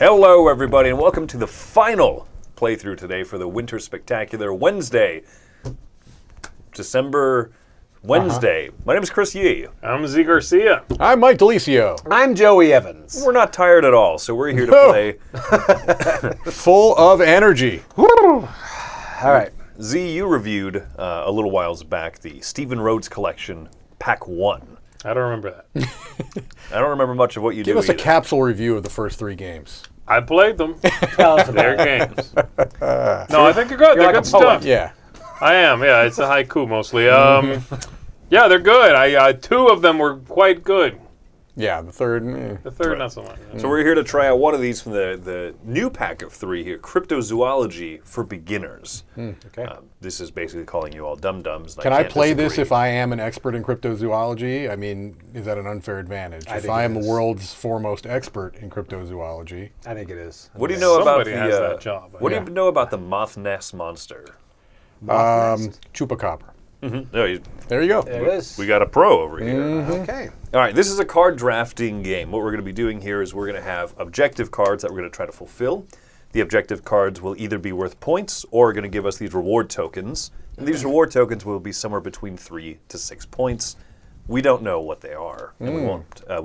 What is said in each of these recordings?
Hello, everybody, and welcome to the final playthrough today for the Winter Spectacular Wednesday. December Wednesday. My name is Chris Yee. I'm Z Garcia. I'm Mike DeLisio. I'm Joey Evans. We're not tired at all, so we're here to play. Full of energy. All right. Z, you reviewed a little whiles back the Stephen Rhodes collection, Pack 1. I don't remember that. I don't remember much of what you Give do us a either. capsule review of the first 3 games. I played them. Tell us about They're it. games. No, I think they're good. They're like good a poet. stuff. Yeah. I am. Yeah, it's a haiku mostly. Yeah, they're good. 2 of them were quite good. Yeah, the third. The third, not so much. So we're here to try out one of these from the new pack of 3 here, Cryptozoology for Beginners. Okay. This is basically calling you all dum-dums. Can I play this if I am an expert in cryptozoology? I mean, is that an unfair advantage? I If think I it am the is. world's foremost expert in cryptozoology. I think it is. What do you know about Somebody the? has that job, What do yeah. you know about the Moth Ness monster? Chupacabra. No, There you go. There it is. we got a pro over here. Okay. All right, this is a card drafting game. What we're going to be doing here is we're going to have objective cards that we're going to try to fulfill. The objective cards will either be worth points or going to give us these reward tokens. And these reward tokens will be somewhere between 3 to 6 points. We don't know what they are, and we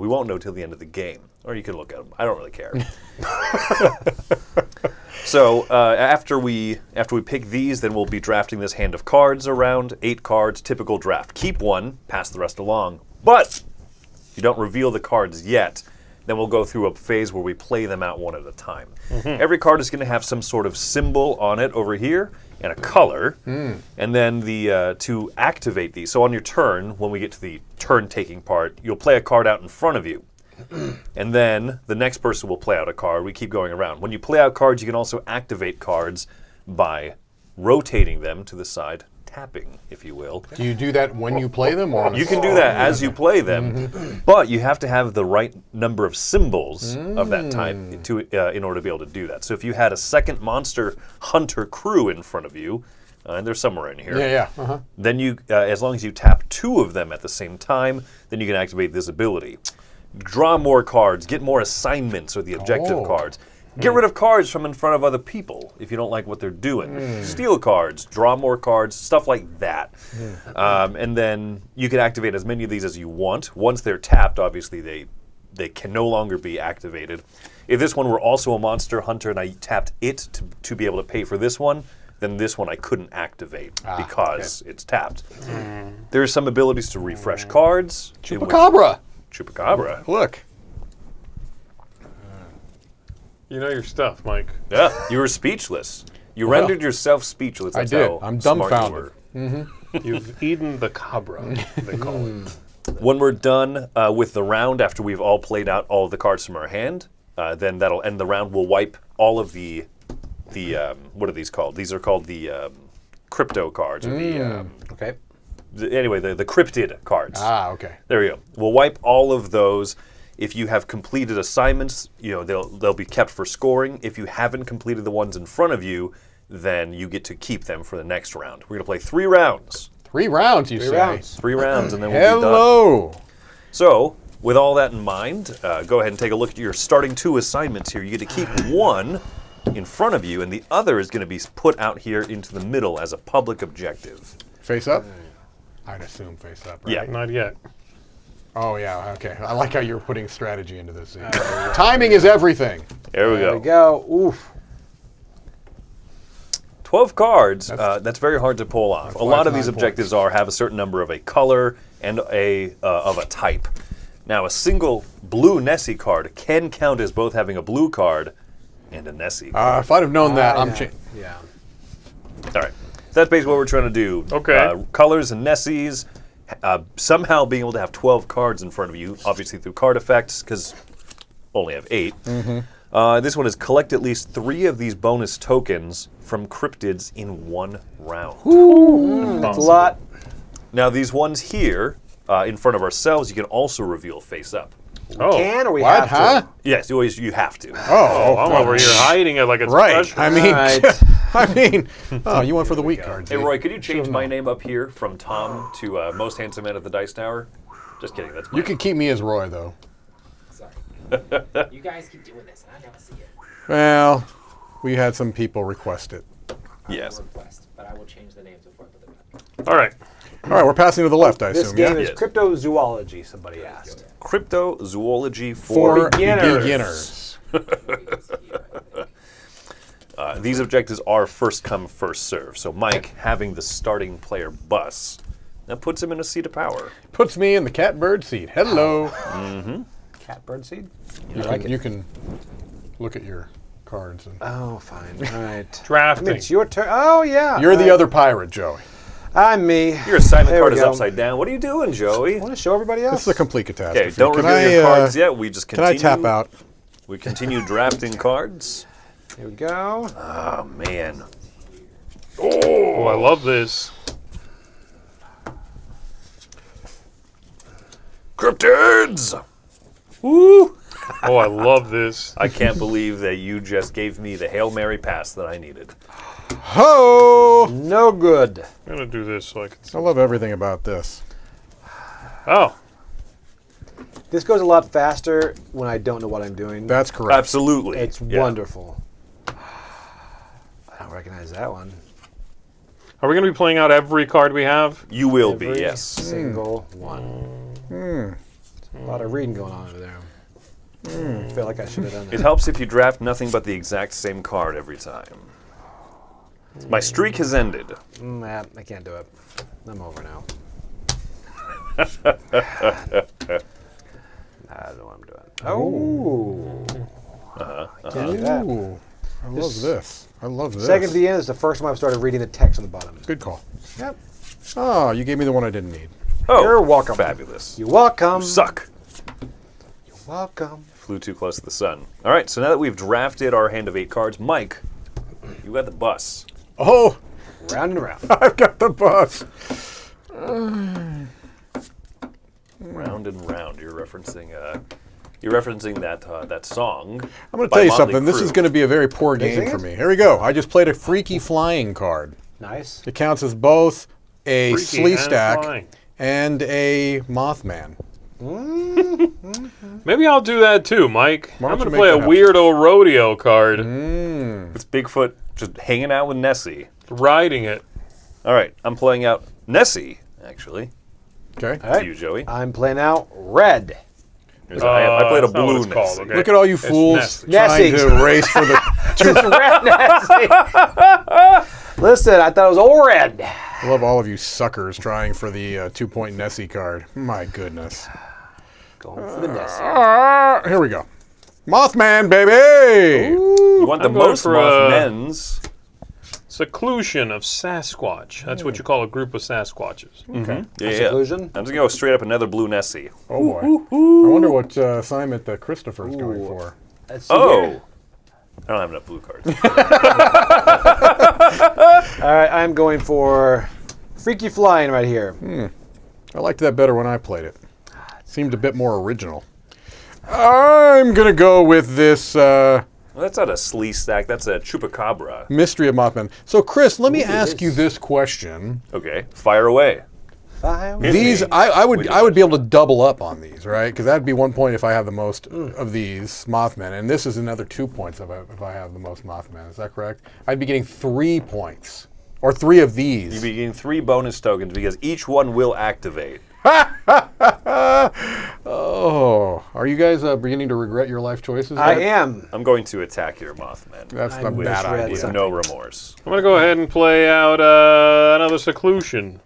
won't know till the end of the game. Or you can look at them. I don't really care. So after we pick these, then we'll be drafting this hand of cards around 8 cards, typical draft. Keep one, pass the rest along. But if you don't reveal the cards yet, then we'll go through a phase where we play them out one at a time. Every card is going to have some sort of symbol on it over here and a color, and then the to activate these. So on your turn, when we get to the turn-taking part, you'll play a card out in front of you. And then the next person will play out a card. We keep going around. When you play out cards, you can also activate cards by rotating them to the side, tapping, if you will. Do you do that when you play them? Or You can do that as you play them, but you have to have the right number of symbols of that type to in order to be able to do that. So if you had a second Monster Hunter crew in front of you, and they're somewhere in here, Yeah. then you, as long as you tap 2 of them at the same time, then you can activate this ability. Draw more cards, get more assignments or the objective cards. Get rid of cards from in front of other people if you don't like what they're doing. Steal cards, draw more cards, stuff like that. And then you can activate as many of these as you want. Once they're tapped, obviously they can no longer be activated. If this one were also a Monster Hunter and I tapped it to be able to pay for this one, then this one I couldn't activate because it's tapped. There are some abilities to refresh cards. Chupacabra. Chupacabra. Look. You know your stuff, Mike. Yeah, you were speechless. You rendered yourself speechless. I That's did. how I'm smart dumbfounded. you were. You've eaten the cabra, they call it. When we're done with the round, after we've all played out all of the cards from our hand, then that'll end the round. We'll wipe all of the what are these called? These are called the crypto cards. Or Okay. anyway, the cryptid cards. Okay. There we go. We'll wipe all of those. If you have completed assignments, they'll be kept for scoring. If you haven't completed the ones in front of you, then you get to keep them for the next round. We're going to play 3 rounds. 3 rounds, you 3 say? rounds. 3 rounds, and then we'll be done. Hello. So, with all that in mind, go ahead and take a look at your starting 2 assignments here. You get to keep one in front of you, and the other is going to be put out here into the middle as a public objective. Face up? I'd assume face up, right? Yeah. Not yet. Oh, yeah, okay. I like how you're putting strategy into this. Timing is everything. There we There go. we go. Oof. 12 cards, that's very hard to pull off. A lot of these 9 objectives have a certain number of a color and of a type. Now, a single blue Nessie card can count as both having a blue card and a Nessie card. If I'd have known that, I'm Yeah. All right. So that's basically what we're trying to do. Okay. Colors and Nessies, somehow being able to have 12 cards in front of you, obviously through card effects, because only have 8. This one is collect at least 3 of these bonus tokens from cryptids in 1 round. That's a lot. Now, these ones here, in front of ourselves, you can also reveal face up. Oh, Can or we What, have to? Yes, you have to. Oh, I'm over here hiding it like it's right. special. I mean, Right. you went for the weak cards. Hey, Roy, could you change my name up here from Tom to Most Handsome Man at the Dice Tower? Just kidding, that's You can keep me as Roy, though. Sorry. You guys keep doing this, and I never see it. Well, we had some people request it. Yes. Request, but I will change the names before I put them back. All right. All right, we're passing to the left, I This assume. game Yeah? is Yes. Cryptozoology, somebody asked. Cryptozoology For for beginners. These objectives are first come, first serve. So Mike, having the starting player bus, that puts him in a seat of power. Puts me in the catbird seat. Hello. Catbird seed? You can look at your cards. And Oh, fine. All right. I Drafting. mean, it's your turn. Oh, yeah. you're the All right. other pirate, Joey. I'm me. Your assignment There card we is go. upside down. What are you doing, Joey? I want to show everybody else. This is a complete catastrophe. Okay, don't Can reveal your cards yet. We just Can I continue. tap out? We continue drafting cards. Here we go. Oh man. Oh, I love this. Cryptids! Woo! Oh, I love this. I can't believe that you just gave me the Hail Mary pass that I needed. Ho! No good. I'm gonna do this so I can see. I love everything about this. Oh, This goes a lot faster when I don't know what I'm doing. That's correct. Absolutely. It's Yeah. wonderful. I don't recognize that one. are we gonna be playing out every card we have? You will Every be, yes. single one. A lot of reading going on over there. I feel like I should have done It that. helps if you draft nothing but the exact same card every time. My streak has ended. Yeah, I can't do it. I'm over now. I don't know what I'm doing. Oh. Can't do that. Ooh, I love this. I love this. Second to the end is the first time I've started reading the text on the bottom. Good call. Yep. Oh, you gave me the one I didn't need. Oh, You're welcome. Fabulous. You're welcome. Suck. You're welcome. Flew too close to the sun. All right, so now that we've drafted our hand of 8 cards, Mike, you got the bus. Oh, Round and round. I've got the bus. Round and round. You're referencing that song. I'm going to by tell you Motley something. This Crue. is going to be a very poor game sing for it? me. Here we go. I just played a freaky flying card. Nice. It counts as both a Freaky slee and stack flying. and a Mothman. Maybe I'll do that too, Mike. Why I'm don't gonna you play make a that weirdo rodeo card, It's Bigfoot just hanging out with Nessie. riding it. All right, I'm playing out Nessie, actually. Okay. All right. To you, Joey. I'm playing out red. I played a That's not what blue it's called, Nessie. okay. Look at all you It's fools Nessie. trying Nessie. to race for the. Just red Nessie. Listen, I thought it was all red. I love all of you suckers trying for the 2-point Nessie card. My goodness. Going for the Nessie. Here we go. Mothman, baby! You want the I'm going most for, Mothmen's. Seclusion of Sasquatch. That's what you call a group of Sasquatches. Okay. Yeah, Seclusion? I'm just going to go straight up another blue Nessie. Oh boy. I wonder what assignment Christopher's going for. Let's see Oh! here. I don't have enough blue cards. All right, I'm going for freaky flying right here. I liked that better when I played it. Seemed a bit more original. I'm going to go with this Well, that's not a slee stack. That's a chupacabra. Mystery of Mothman. So, Chris, let me ask it you is. this question. Okay, fire away. These, I would be able to double up on these, right? Because that'd be 1 point if I have the most of these Mothmen, and this is another 2 points if I have the most Mothmen. Is that correct? I'd be getting 3 points, or 3 of these. You'll be getting 3 bonus tokens because each one will activate. Oh, are you guys beginning to regret your life choices? I yet? am. I'm going to attack your Mothman That's I a wish bad we had idea. with some. no remorse. I'm gonna go ahead and play out another seclusion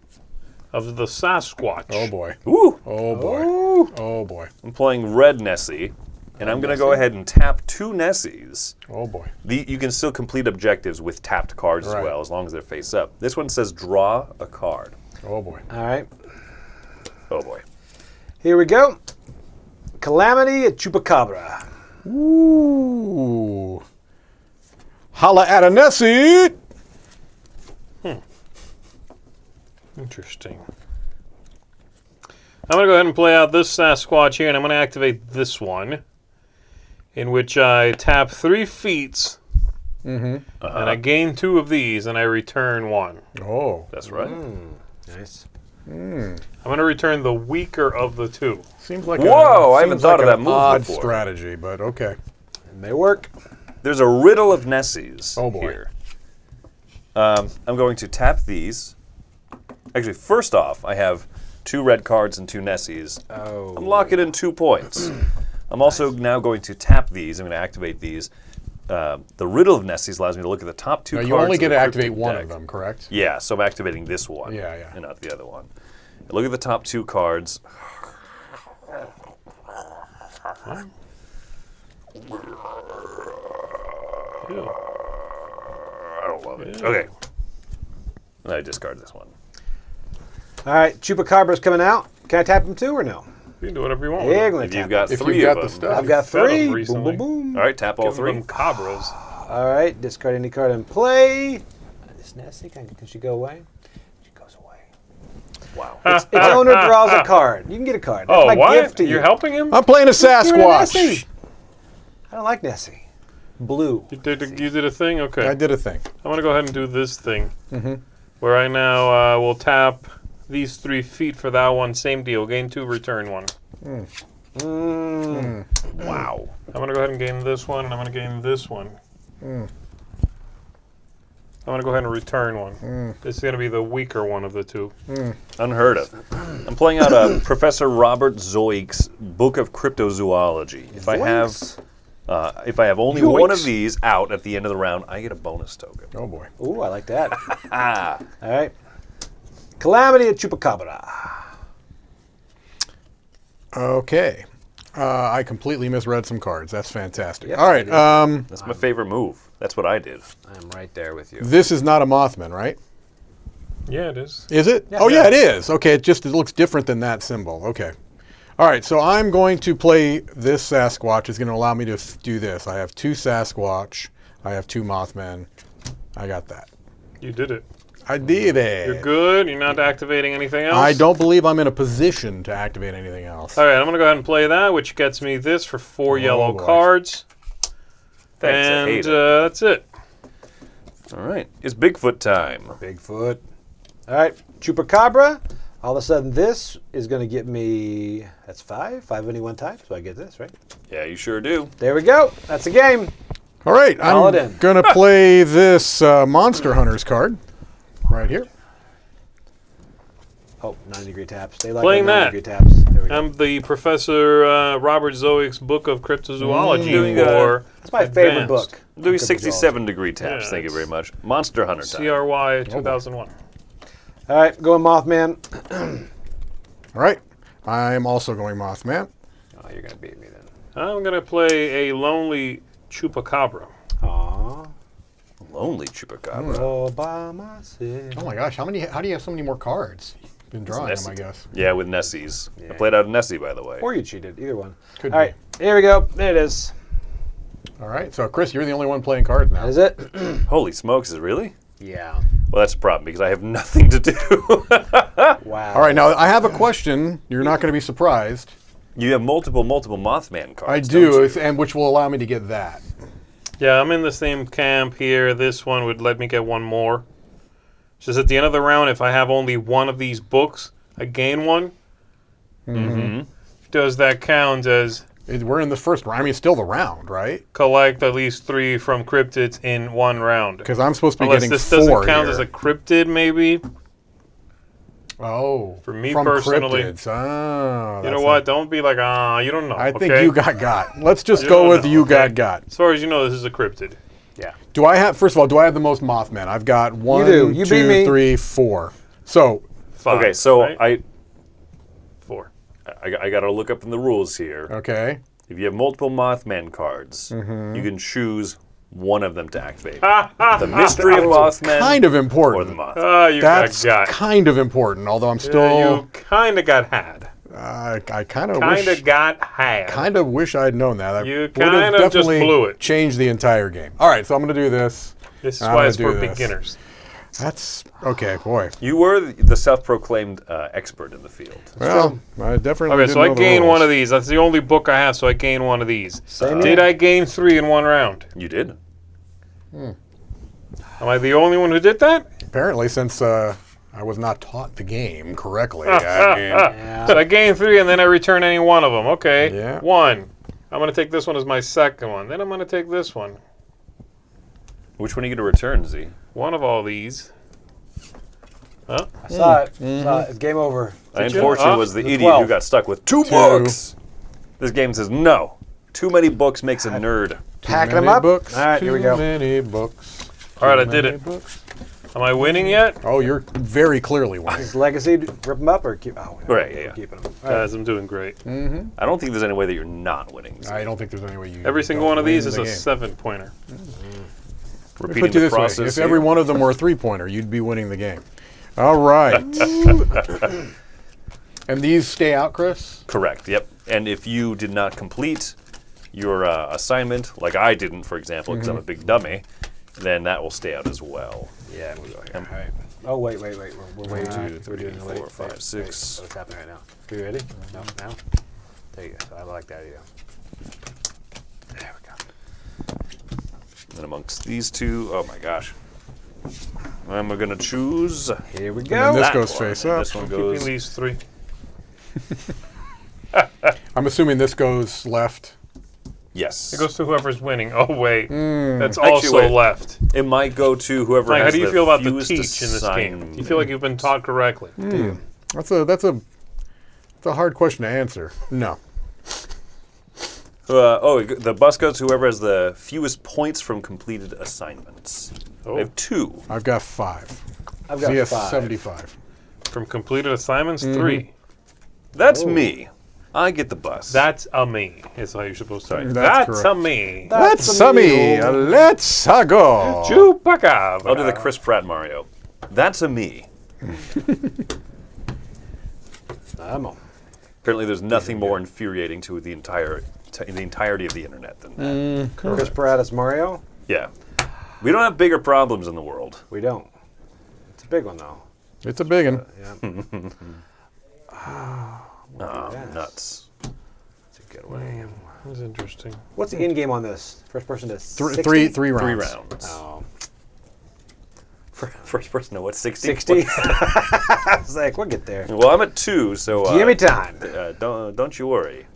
of the Sasquatch. Oh boy. Ooh! Oh boy. Oh boy. I'm playing red Nessie, and I'm going to go ahead and tap 2 Nessies. Oh boy. You can still complete objectives with tapped cards as Right. well, as long as they're face up. This one says draw a card. Oh boy. All right, Oh boy. here we go. Calamity at Chupacabra. Ooh. Holla at a Nessie! Interesting. I'm going to go ahead and play out this Sasquatch here, and I'm going to activate this one, in which I tap 3 feats, and I gain 2 of these, and I return 1. Oh. That's right. Nice. I'm going to return the weaker of the two. Seems like Whoa, I haven't seems thought like of an that move odd before. strategy, but okay. And they work. There's a riddle of Nessies Oh, boy. here. I'm going to tap these. Actually, first off, I have 2 red cards and 2 Nessies. Oh. I'm locking in 2 points. I'm also now going to tap these. I'm going to activate these. The riddle of Nessies allows me to look at the top 2 Now, cards. you only of get the to cryptic activate one deck. of them, correct? Yeah, so I'm activating this one. Yeah, yeah. And not the other one. I look at the top 2 cards. I don't love it. Okay. And I discard this one. All right, Chupacabra's coming out. Can I tap him too or no? You can do whatever you want. Yeah, I'm with gonna If tap you've got If 3 you've got of the them. stuff. I've got Fed 'em 3. Boom, recently. boom, boom. All right, tap all Give 3. them cabras. All right, discard any card in play. This Nessie, can she go away? She goes away. Wow. Its owner draws a card. You can get a card. That's Oh, my what? gift to You're you. helping him? I'm playing a You're a Sasquatch. Nessie. I don't like Nessie. Blue. You did a thing? Okay. I did a thing. I'm going to go ahead and do this thing. Where I now will tap these 3 feet for that one. Same deal. Gain 2, return 1. Wow. I'm going to go ahead and gain this one, and I'm going to gain this one. I'm going to go ahead and return 1. This is going to be the weaker one of the 2. Unheard of. I'm playing out a Professor Robert Zoick's Book of Cryptozoology. If I have only one of these out at the end of the round, I get a bonus token. Oh boy. Ooh, I like that. All right. Calamity of Chupacabra. Okay. I completely misread some cards. That's fantastic. Yep, All right. That's my favorite move. That's what I did. I'm right there with you. This is not a Mothman, right? Yeah, it is. Is it? Yeah. Oh, yeah, it is. Okay, it looks different than that symbol. Okay. All right, so I'm going to play this Sasquatch. It's going to allow me to do this. I have 2 Sasquatch. I have 2 Mothmen. I got that. You did it. I did it. You're good. You're not activating anything else. I don't believe I'm in a position to activate anything else. All right, I'm going to go ahead and play that, which gets me this for 4 yellow boy. cards. Thanks, I hate And it. that's it. All right. It's Bigfoot time. Bigfoot. All right, Chupacabra. All of a sudden, this is going to get me, that's 5 of any one type, so I get this, right? Yeah, you sure do. There we go. That's a game. All right, Call it in. I'm going to play this Monster Hunters card right here. Oh, 90-degree taps. They like Playing 90-degree taps. There we go. I'm the Professor Robert Zoick's Book of Cryptozoology Doing, for That's my favorite advanced. book. I'm doing Cryptozoology. 67-degree taps. Yeah, Thank you it's- very much. Monster Hunter time. CRY 2001. All right, going Mothman. All right, I'm also going Mothman. Oh, you're going to beat me then. I'm going to play a lonely Chupacabra. Aw. Lonely Chupacabra. All by myself. Oh my gosh, how do you have so many more cards? Been drawing them, Nessie. I guess. Yeah, with Nessies. I played out a Nessie, by the way. Or you cheated, either one. Could All right, here we go. There it is. All right, so Chris, you're the only one playing cards now. That is it. Holy smokes, is it really? Yeah. Well, that's a problem because I have nothing to do. Wow. All right, now I have a question. You're not going to be surprised. You have multiple Mothman cards. I don't do, you? and which will allow me to get that. Yeah, I'm in the same camp here. This one would let me get 1 more. It's just at the end of the round, if I have only 1 of these books, I gain 1. Does that count as We're in the first round. I mean, it's still the round, right? collect at least 3 from cryptids in 1 round? Because I'm supposed to be Unless getting this 4 doesn't count here. as a cryptid, maybe. Oh, For me from personally- cryptids. Oh, You know what? Don't be like, you don't know. I think okay? you got. Let's just You go don't with know, you okay? got. As far as you know, this is a cryptid. Do I have? First of all, do I have the most Mothman? I've got 1, do. You beat 2, me. 3, 4. So 5. Okay, so right? 4. I got to look up in the rules here. okay. If you have multiple Mothman cards, Mm-hmm. you can choose one of them to activate. The Mystery of Mothman Kind of or important. the Moth. Oh, you That's got. kind of important. Although I'm Yeah, still, you kind of got had. I kind of Kind wish. of got had. Kind of wish I'd known that. I You would have kind of just definitely blew it. Changed the entire game. All right, so I'm going to do this. This is I'm why gonna it's for do this. beginners. That's okay, boy. You were the self-proclaimed expert in the field. Well, I definitely. Okay, didn't so I know the gain rules. 1 of these. That's the only book I have, so I gain 1 of these. Same Did here. I gain 3 in 1 round? You did. Am I the only one who did that? Apparently, since I I was not taught the game correctly. I mean, So I gain 3 and then I return any one of them. Okay. Yeah. 1. I'm going to take this one as my second one. Then I'm going to take this one. Which one are you going to return, Z? One of all these. Huh? I saw it. Saw it. It's game over. I you? unfortunately was the The idiot 12. who got stuck with 2 books. This game says no. Too many books makes a nerd. Packing many them up. Books, All right, here we go. Too many books. All right, I Too did many it. Books. Am I winning yet? Oh, you're very clearly winning. Is Legacy, rip them up or keep? Oh, Right, yeah, we're yeah. keeping them. All right. Guys, I'm doing great. I don't think there's any way that you're not winning. Z. I don't think there's any way you. Every single don't one of these win is the a game. 7-pointer. Let me Repeating put you the this way: process. if here. every one of them were a 3-pointer, you'd be winning the game. All right. And these stay out, Chris? Correct. Yep. And if you did not complete your assignment, like I didn't, for example, because I'm a big dummy, then that will stay out as well. Yeah, we'll go here. All right. Oh, wait. We're waiting. 2, We're 3, doing the 4, late. 5, 6. What's happening right now? Are you ready? No, now? There you go. I like that idea. There we go. And amongst these 2, oh my gosh. I'm going to choose. Here we And go. this that goes one, face and up. This one Keeping goes. these 3. I'm assuming this goes left. Yes. It goes to whoever's winning. Oh, wait. That's Actually, also wait. left. It might go to whoever Mike, how has do you the feel about the fewest teach in this game? Do you assignments. feel like you've been taught correctly? That's a hard question to answer. No. The bus goes to whoever has the fewest points from completed assignments. Oh. I have 2. I've got 5. I've got CS 5. 75. From completed assignments, 3. That's me. I get the bus. That's a me, is how you're supposed to say. That's That's correct. a me. Let's me. Let's go. Chupacabra. I'll do the Chris Pratt Mario. That's a me. I'm on. Apparently, there's nothing more infuriating to the entirety of the internet than that. Chris Pratt as Mario? Yeah. We don't have bigger problems in the world. We don't. It's a big one, though. It's a big one. Yeah. Nuts. It's a good way. That's interesting. What's the end game on this? First person to 60? Three 3 rounds. rounds. Oh, First person to what? 60? 60? I was like, we'll get there. Well, I'm at 2, so Give me time. don't you worry.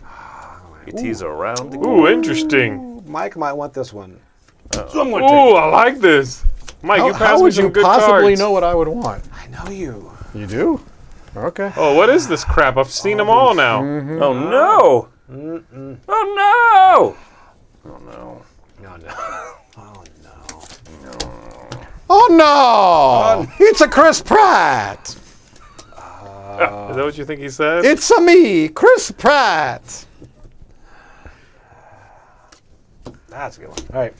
ET's around. Ooh, interesting. Mike might want this one. Ooh, I like this. Mike, you How passed me would some you good possibly cards. know what I would want? I know you. You do? Okay. Oh, what is this crap? I've seen them all now. Oh no! Oh no! Oh no! No, no. Oh, no. Oh no! It's a Chris Pratt. Is that what you think he said? It's a me, Chris Pratt. That's a good one. All right.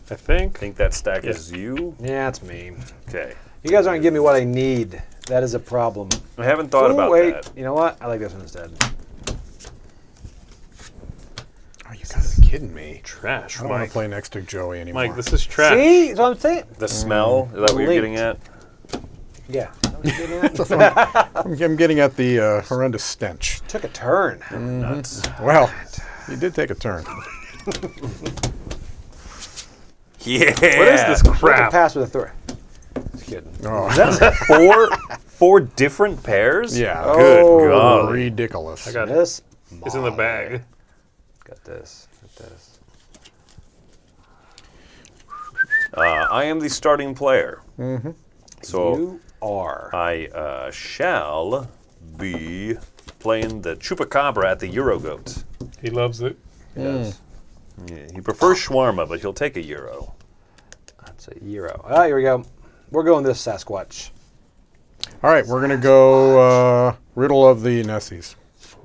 I think. I think that stack is you. Yeah, it's me. Okay. You guys aren't giving me what I need. That is a problem. I haven't thought Ooh, about wait. that. You know what? I like this one instead. Are you guys kidding me? Trash, I don't want Mike. to play next to Joey anymore. Mike, this is trash. See? That's what I'm saying. The smell? Is that what you're Linked. getting at? Yeah. Is that what you're getting at? I'm getting at the horrendous stench. Took a turn. Nuts. Well, you did take a turn. Yeah. What is this Took a crap? pass with a throw. Just kidding. Oh, Four different pairs? yeah. Good Oh. God. Ridiculous. I got it. This. It's in the bag. Got this. Got this. I am the starting player. Mm-hmm. So You are. I shall be playing the Chupacabra at the Eurogoat. He loves it. Yes. Yeah, he prefers shawarma, but he'll take a euro. That's a euro. Ah, here we go. We're going this Sasquatch. All right, we're going to go Riddle of the Nessies.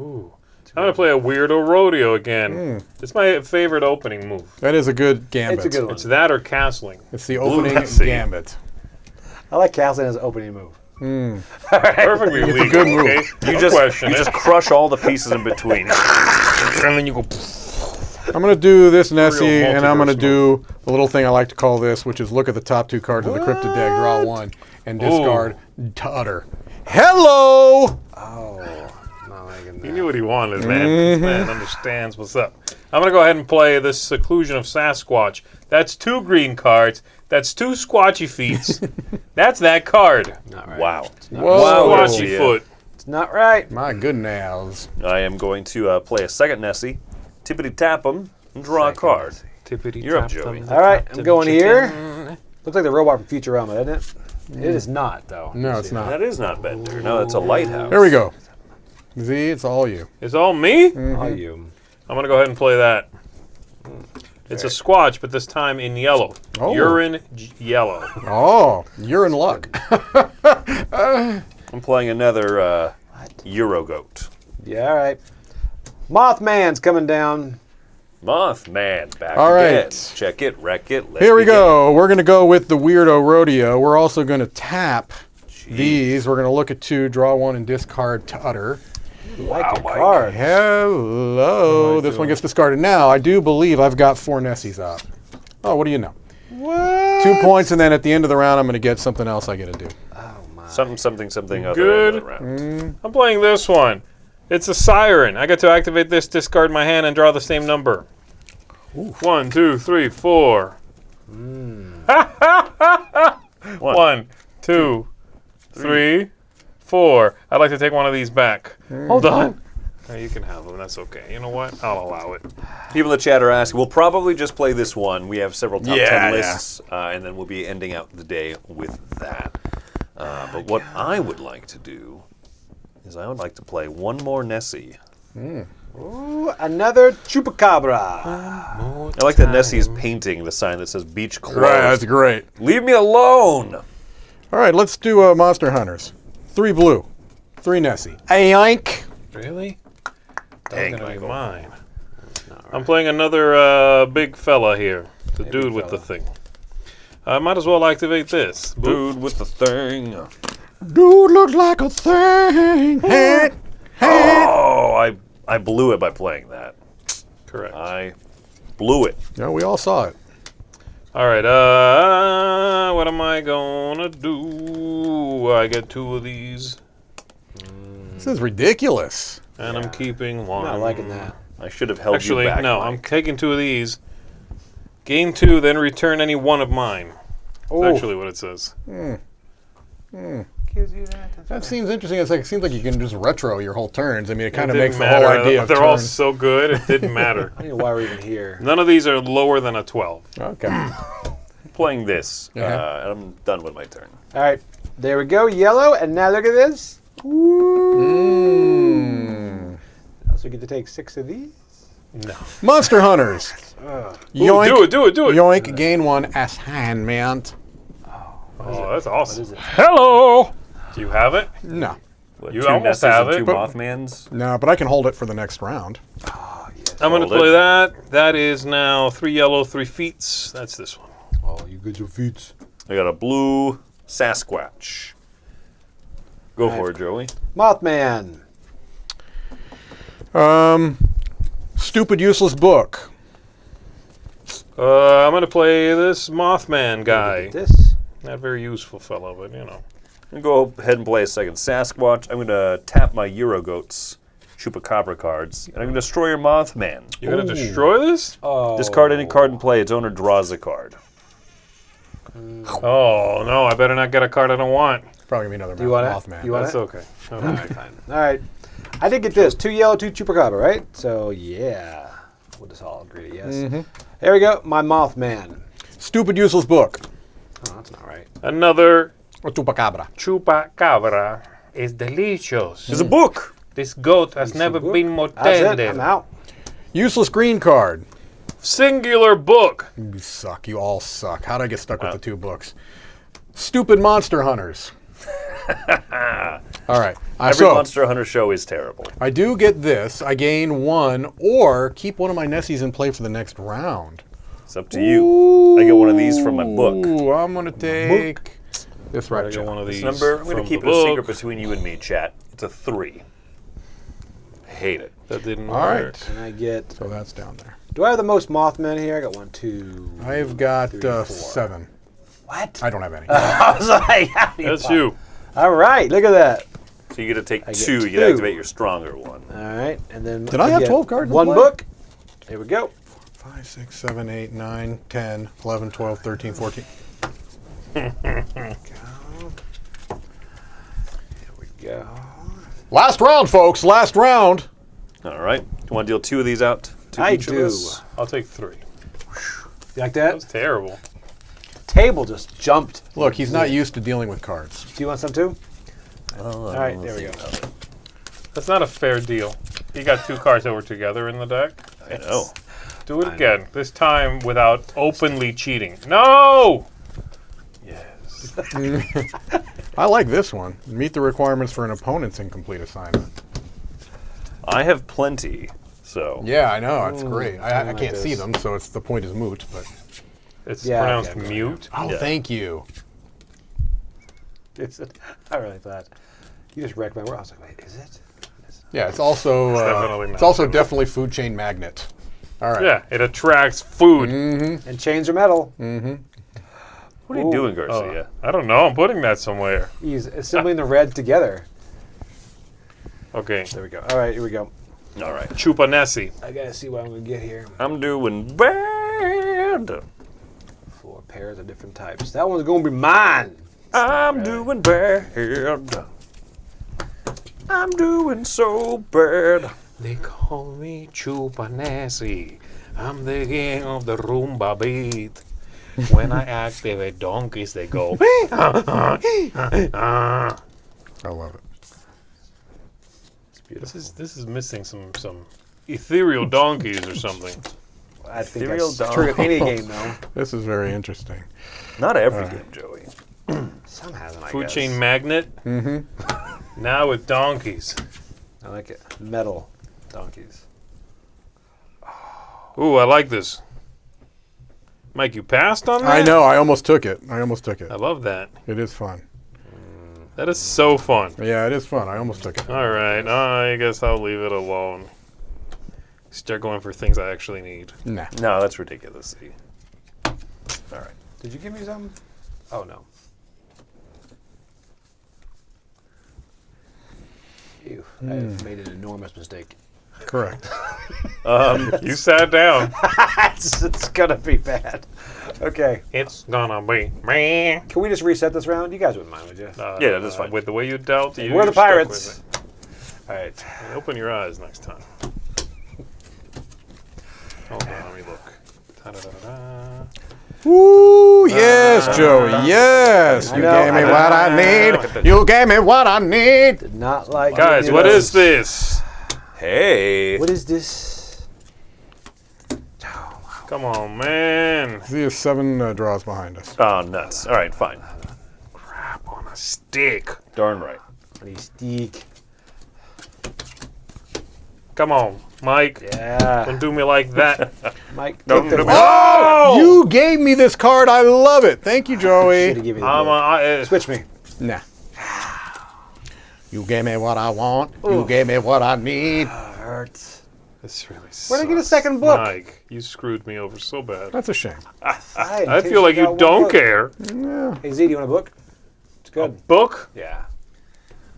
Ooh. I'm going to play a weirdo rodeo again. It's my favorite opening move. That is a good gambit. It's a good one. It's that or castling. It's the opening Nessie. gambit. I like Castling as an opening move. Perfectly legal, good move. okay? You Don't just question it. crush all the pieces in between. And then you go. I'm going to do this Nessie, Real and I'm going to multiverse do the little thing I like to call this, which is look at the top 2 cards of the cryptid deck, draw 1, and discard to utter. Hello! Oh. No, He knew what he wanted, man. This man understands what's up. I'm going to go ahead and play this Seclusion of Sasquatch. That's 2 green cards. That's 2 squatchy feet. That's that card. Not right. Wow. Whoa. Squatchy foot. It's not right. My goodness. I am going to play a second Nessie, tippity tap him, and draw a card. You're up, Joey. All right, I'm going here. Looks like the robot from Futurama, doesn't it? It is not, though. No, it's not. That is not Bender. No, that's a lighthouse. There we go. Z, it's all you. It's all me? All you. I'm going to go ahead and play that. It's a Squatch, but this time in yellow. Oh. Urine yellow. Oh, you're in luck. I'm playing another Euro Goat. Yeah, all right. Mothman's coming down. Mothman, back All again. right. Check it, wreck it. Let's Here we begin. go. We're going to go with the Weirdo Rodeo. We're also going to tap these. We're going to look at 2, draw 1, and discard Tutter. Like a Mike. card. Hello. This one gets discarded. Now, I do believe I've got 4 Nessies up. Oh, what do you know? What? 2 points, and then at the end of the round, I'm going to get something else I got to do. Oh, my. Something other Good. end of the round. I'm playing this one. It's a Siren. I get to activate this, discard my hand, and draw the same number. 1, 2, 3, 4. 1, 2, 3, 4. I'd like to take one of these back. Hold on. Oh, you can have them. That's okay. You know what? I'll allow it. People in the chat are asking, we'll probably just play this one. We have several top 10 Yeah. lists, and then we'll be ending out the day with that. But what I would like to do is I would like to play one more Nessie. Ooh, another Chupacabra. I like that Nessie's painting the sign that says beach closed. Right, that's great. Leave me alone! All right, let's do Monster Hunters. 3 blue, 3 Nessie. Yoink. Really? Dang, That's gonna be Michael. mine. I'm playing another big fella here. The dude with the thing. I might as well activate this. Boop. Dude with the thing. Dude looks like a thing. Oh, I blew it by playing that. Correct. I blew it. Yeah, we all saw it. All right. What am I gonna do? I get 2 of these, This is ridiculous. and I'm keeping 1. I'm not liking that. I should have held Actually, you back. no. Mike. I'm taking 2 of these. Gain 2, then return any one of mine. Oh, That's actually what it says. gives you that. That seems interesting. It seems like you can just retro your whole turns. I mean, it kind of Didn't makes the whole matter. idea of They're all turns. so good, it didn't matter. I don't know why we're even here. None of these are lower than a 12. Okay. I'm playing this, Yeah. and I'm done with my turn. All right, there we go, yellow, and now look at this. Also get to take 6 of these. No. Monster Hunters. Ooh, Yoink. do it. Yoink. Gain 1 assignment. Oh, that's awesome. Is it? Hello. Do you have it? No. What, You 2 almost Nessies have and it, 2 but- Mothmans. No, but I can hold it for the next round. I'm going to Hold play it. that. That is now 3 yellow, 3 feet. That's this one. Oh, you good your feet. I got a blue Sasquatch. Go for it, Joey. Mothman. Stupid, useless book. I'm going to play this Mothman guy. Get this. Not very useful fellow, but you know. I'm going to go ahead and play a second Sasquatch. I'm going to tap my Eurogoats Chupacabra cards, and I'm going to destroy your Mothman. You're going to destroy this? Oh. Discard any card in play. Its owner draws a card. Oh, no. I better not get a card I don't want. Probably gonna be another You want it? Mothman. You want That's it? okay. All right, fine. All right. I did get this. 2 yellow, 2 Chupacabra, right? So, yeah. We'll just all agree, yes. There we go. My Mothman. Stupid, useless book. Oh, that's not right. Another Or Chupacabra. Chupacabra is delicious. There's a book. This goat has never book? been more That's it. tender. I'm out. Useless green card. Singular book. You suck. You all suck. How did I get stuck with the 2 books? Stupid Monster Hunters. All right. Every Monster Hunter show is terrible. I do get this. I gain 1, or keep one of my Nessies in play for the next round. It's up to you. I get one of these from my book. Ooh, I'm going to take this right I got here. one of these. Number, I'm going from to keep the it a book. secret between you and me, chat. It's a 3. Hate it. That didn't All work. right. And I get. So that's down there. Do I have the most Mothmen here? I got 1, 2. I've got 3, 4. 7. What? I don't have any. I was like, how do That's find- you. All right, look at that. So you get to take I get 2. You two. get to activate your stronger one. All right, and then Did I have get 12 cards in One play? book. Here we go. 5, 6, 7, 8, 9, 10, 11, 12, 13, 14. Here we go. Last round, folks. Last round. All right. You want to deal 2 of these out to I each do. of us? I'll take 3. You like That was that? terrible. Table just jumped. Look, he's not used to dealing with cards. Do you want some too? All right, there we go. That's not a fair deal. You got 2 cards that were together in the deck. I know. Do it again. This time without openly cheating. No! Yes. I like this one. Meet the requirements for an opponent's incomplete assignment. I have plenty, so. Yeah, I know. It's great. I like can't see this. them, so the point is moot. But It's Yeah, pronounced okay, mute. oh, Yeah. thank you. I really thought. You just wrecked my world. I was like, wait, is it? Yeah, it's also definitely it's not. also definitely food chain magnet. All right. Yeah, it attracts food. And chains are metal. What are you doing, Garcia? I don't know. I'm putting that somewhere. He's assembling the red together. Okay. There we go. All right, here we go. All right. Chupanesi. I gotta see what I'm gonna get here. I'm doing bad. 4 pairs of different types. That one's gonna be mine. I'm doing bad. I'm doing so bad. They call me Chupanesi. I'm the king of the Roomba beat. When I activate donkeys, they go. I love it. This is missing some ethereal donkeys or something. I think Ethereal that's dog. true of any game though. This is very interesting. Not every game, Joey. Some has them, I Food guess. chain magnet. Now with donkeys. I like it. Metal donkeys. Ooh, I like this. Mike, you passed on that? I know. I almost took it. I love that. It is fun. That is so fun. Yeah, it is fun. I almost took it. All right, I guess I'll leave it alone. Start going for things I actually need. Nah. No, that's ridiculous. See. All right. Did you give me some? Oh no. Ew, I've made an enormous mistake. Correct. You sat down. it's gonna be bad. Okay. It's gonna be me. Can we just reset this round? You guys wouldn't mind, would you? Yeah, that's fine. With the way you dealt, We're you're the stuck pirates. with All right. it. Open your eyes next time. Hold on, let me look. Ta-da-da-da. Woo! Yes, Joey. Yes. I You know, gave me I know. what I need. You gave me what I need. Did not like. Guys, any of what those. is this? Hey. What is this? Come on, man. He is 7 draws behind us. Oh, nuts. All right, fine. Crap on a stick. Darn right. Mystique. Come on, Mike. Yeah. Don't do me like that. Mike. No, take this no, one. Oh! You gave me this card. I love it. Thank you, Joey. Should've given you the book. Switch me. Nah. You gave me what I want. You gave me what I need. Hurts. This really sucks. Where'd I get a second book? Mike, you screwed me over so bad. That's a shame. I feel like you don't care. Yeah. Hey Z, do you want a book? It's good. Book? Yeah.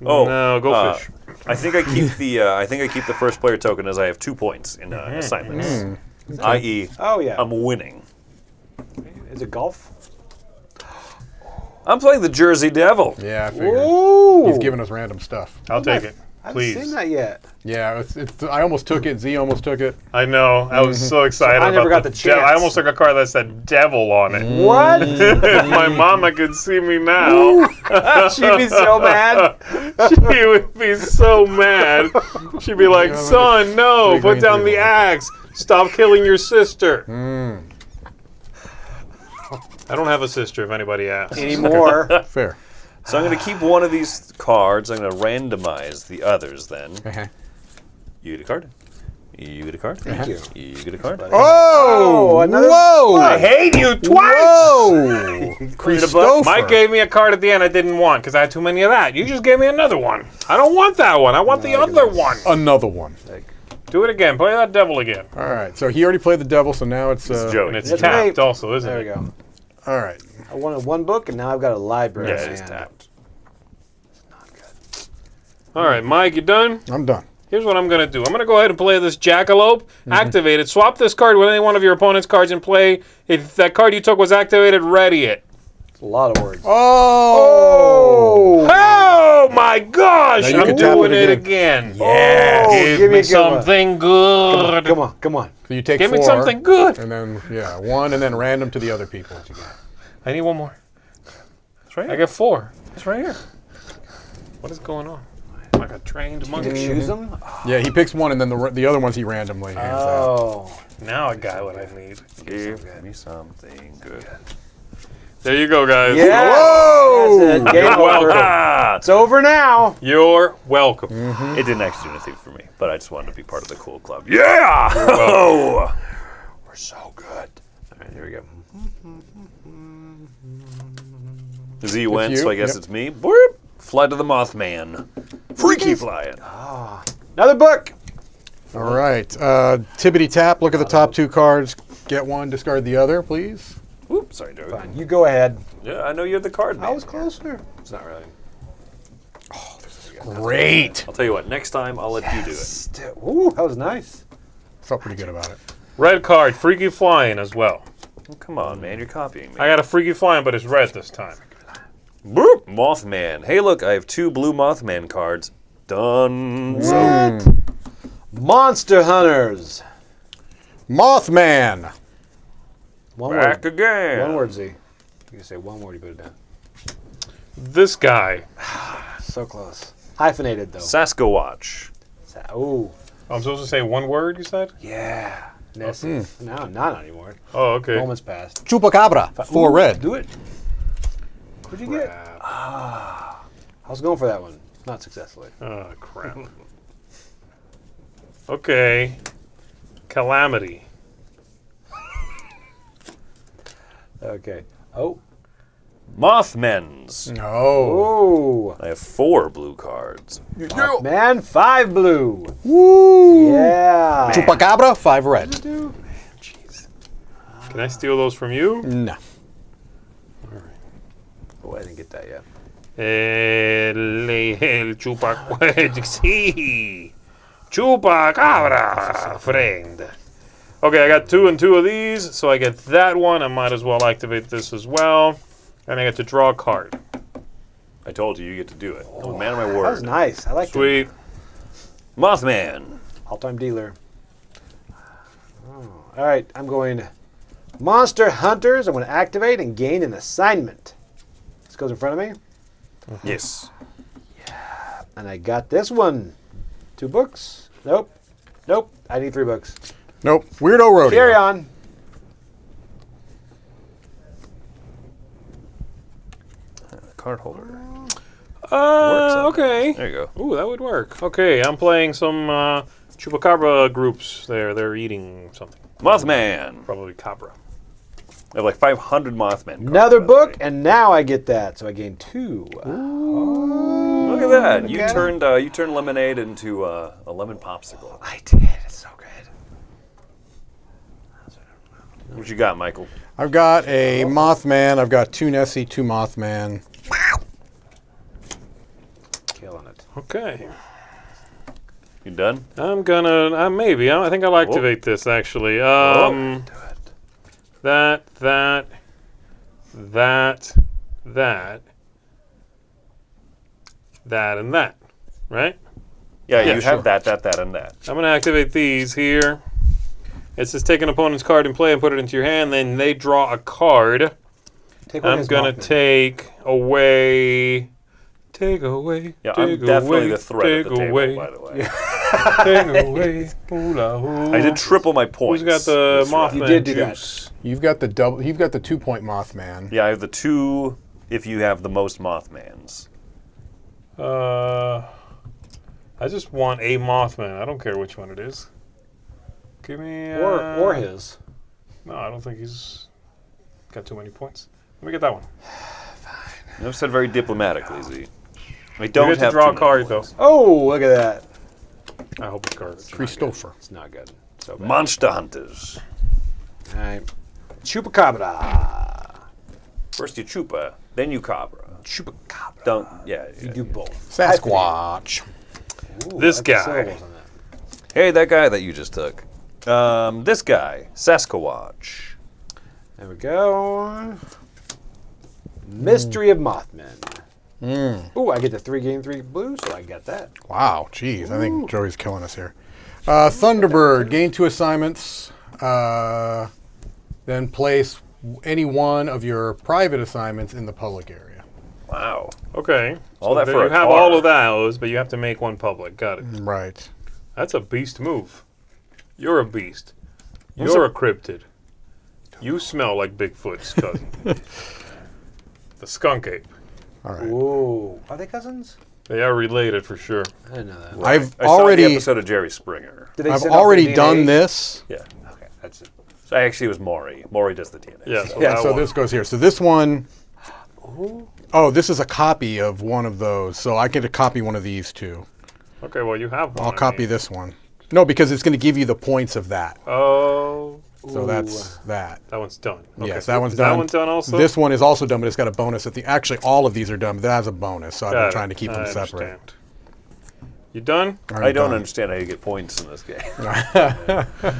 Oh, No, go fish. I think I keep the first player token as I have 2 points in assignments, i.e., Oh yeah. I'm winning. Is it golf? I'm playing the Jersey Devil. Yeah, I figured. Ooh. He's giving us random stuff. I'll take it. I haven't seen Please. that yet. Yeah, it's. I almost took it. Z almost took it. I know. I was so excited. So I never about got the chance. I almost took a card that said devil on it. What? If my mama could see me now, She'd be so mad. she would be so mad. She'd be like, son, no, Three put green, down three the blue. axe. Stop killing your sister. I don't have a sister, if anybody asks. Anymore. Fair. So I'm going to keep one of these cards. I'm going to randomize the others then. You get a card. You get a card. Thank you. You get a card. Oh, another whoa! I hate you twice! Whoa! Christopher. Mike gave me a card at the end I didn't want because I had too many of that. You just gave me another one. I don't want that one. I want the other one. Another one. Do it again. Play that devil again. All right. So he already played the devil, so now it's. It's Joey. And it's That's tapped right. also, isn't There it? we go. All right. I wanted one book, and now I've got a library. Yeah, in it is hand. tapped. All right, Mike, you done? I'm done. Here's what I'm going to do. I'm going to go ahead and play this Jackalope, activate it, swap this card with any one of your opponent's cards and play. If that card you took was activated, ready it. It's a lot of words. Oh! Oh my gosh! Now you I'm can tap doing it it again. again. Yeah, Oh, give give me me a good one. something good. Come on, come on. So you take Give 4. me something good. And then, yeah, 1 and then random to the other people. What you got. I need one more. It's right I here. got 4. It's right here. What is going on? Like a trained monkey. Choose them? Yeah, he picks 1 and then the other ones he randomly hands out. Oh. Now I got what I need. Give me something good. There you go, guys. Yeah. Whoa! That's it. Game over. Ah! It's over now. You're welcome. It didn't actually do anything for me, but I just wanted to be part of the cool club. Yeah! Oh! We're so good. All right, here we go. Z went, you, so I guess yep. it's me. Boop! Fly to the Mothman. Freaky flying. Another book. All right. Tippity tap. Look at the top 2 cards. Get 1, discard the other, please. Oops, sorry, Joe. Fine, you go ahead. Yeah, I know you're the card man. I was closer. It's not really. Great. I'll tell you what, next time I'll let you do it. Ooh, that was nice. Felt pretty good about it. Red card, freaky flying as well. Oh, come on, man, you're copying me. I got a freaky flying, but it's red this time. Boop! Mothman. Hey, look, I have 2 blue Mothman cards. Done. What? Monster Hunters. Mothman. One Back word. again. One word, Z. You can say one word, you put it down. This guy. So close. Hyphenated, though. Sasquatch. Ooh. I'm supposed to say one word, you said? Yeah. Nessie. No, not anymore. Oh, okay. Moments passed. Chupacabra. 4 Ooh, red. Do it. What'd you get? I was going for that one. Not successfully. Oh, crap. Okay. Calamity. Okay. Oh. Mothmen's. No. Oh. I have 4 blue cards. Man, 5 blue. Woo. Yeah. Chupacabra. 5 red. Do. Can I steal those from you? No. Oh, I didn't get that yet. El sí. Chupacabra, friend. Okay, I got 2 and 2 of these, so I get that one. I might as well activate this as well. And I get to draw a card. I told you, you get to do it. I'm a man of my That was word. nice. I like Sweet. Mothman. All-time dealer. Oh. All right, I'm going Monster Hunters. I'm going to activate and gain an assignment. This goes in front of me. Yes. And I got this one. 2 books. Nope. Nope. I need 3 books. Nope. Weirdo rodeo. Carry on. Card holder. Okay. There you go. Ooh, that would work. Okay, I'm playing some Chupacabra groups there. They're eating something. Mothman. Probably Cabra. I have like 500 Mothman cards. Another by the book, way. and now I get that. So I gain 2. Look at that. You at turned lemonade into a lemon popsicle. I did. It's so good. What you got, Michael? I've got a Mothman. I've got 2 Nessie, 2 Mothman. Killing it. Okay. You done? I'm gonna, maybe. I think I'll activate this, actually. Do it. That, and that. Right? Yeah, Yeah, you sure. have that, and that. I'm going to activate these here. It says take an opponent's card and play and put it into your hand. Then they draw a card. Take one of I'm his going to Mothman. take away. Take away. Yeah, take I'm definitely away, the threat take at the table, away, by the way. Take away. Hula hoo. I did triple my points. Who's got the this round. Mothman You did do that. juice? You've got the double. You've got the 2-point Mothman. Yeah, I have the 2 if you have the most Mothmans. I just want a Mothman. I don't care which one it is. Give me. Or his. No, I don't think he's got too many points. Let me get that one. I've said very diplomatically, Z. I You don't get to have draw too a many card, though. points. Oh, look at that. I hope it's garbage. Christopher. It's not good. So bad. Monster Hunters. All right. Chupacabra. First you chupa, then you cabra. Chupacabra. Don't, yeah. You do both. Sasquatch. Ooh, This I like the guy. syllables on that. Hey, that guy that you just took. This guy, Sasquatch. There we go. Mystery of Mothmen. Ooh, I get the 3 gain 3 blue, so I got that. Wow, jeez, I think Joey's killing us here. Thunderbird, gain 2 assignments, then place any one of your private assignments in the public area. Wow. Okay. All that then for you a have car. all of those, but you have to make one public. Got it. Right. That's a beast move. You're a beast. You're a cryptid. You smell like Bigfoot's cousin. The skunk ape. All right. Ooh. Are they cousins? They are related for sure. I didn't know that. I've I saw the already, episode of Jerry Springer. Did they I've send off already their done DNA? this. Yeah. Okay, that's it. So actually, it was Maury. Maury does the DNA. Yeah. So. Yeah, that so one. this goes here. So this one, oh, this is a copy of one of those. So I get to copy one of these too. Okay, well, you have one. I'll I copy mean. this one. No, because it's going to give you the points of that. Oh, So that's that. that one's done. Okay. Yes, that one's Is done. That one's done also? This one is also done, but it's got a bonus at the. Actually, all of these are done, but that has a bonus. So I've Got been it. trying to keep them I separate. understand. You done? I don't understand how you get points in this game.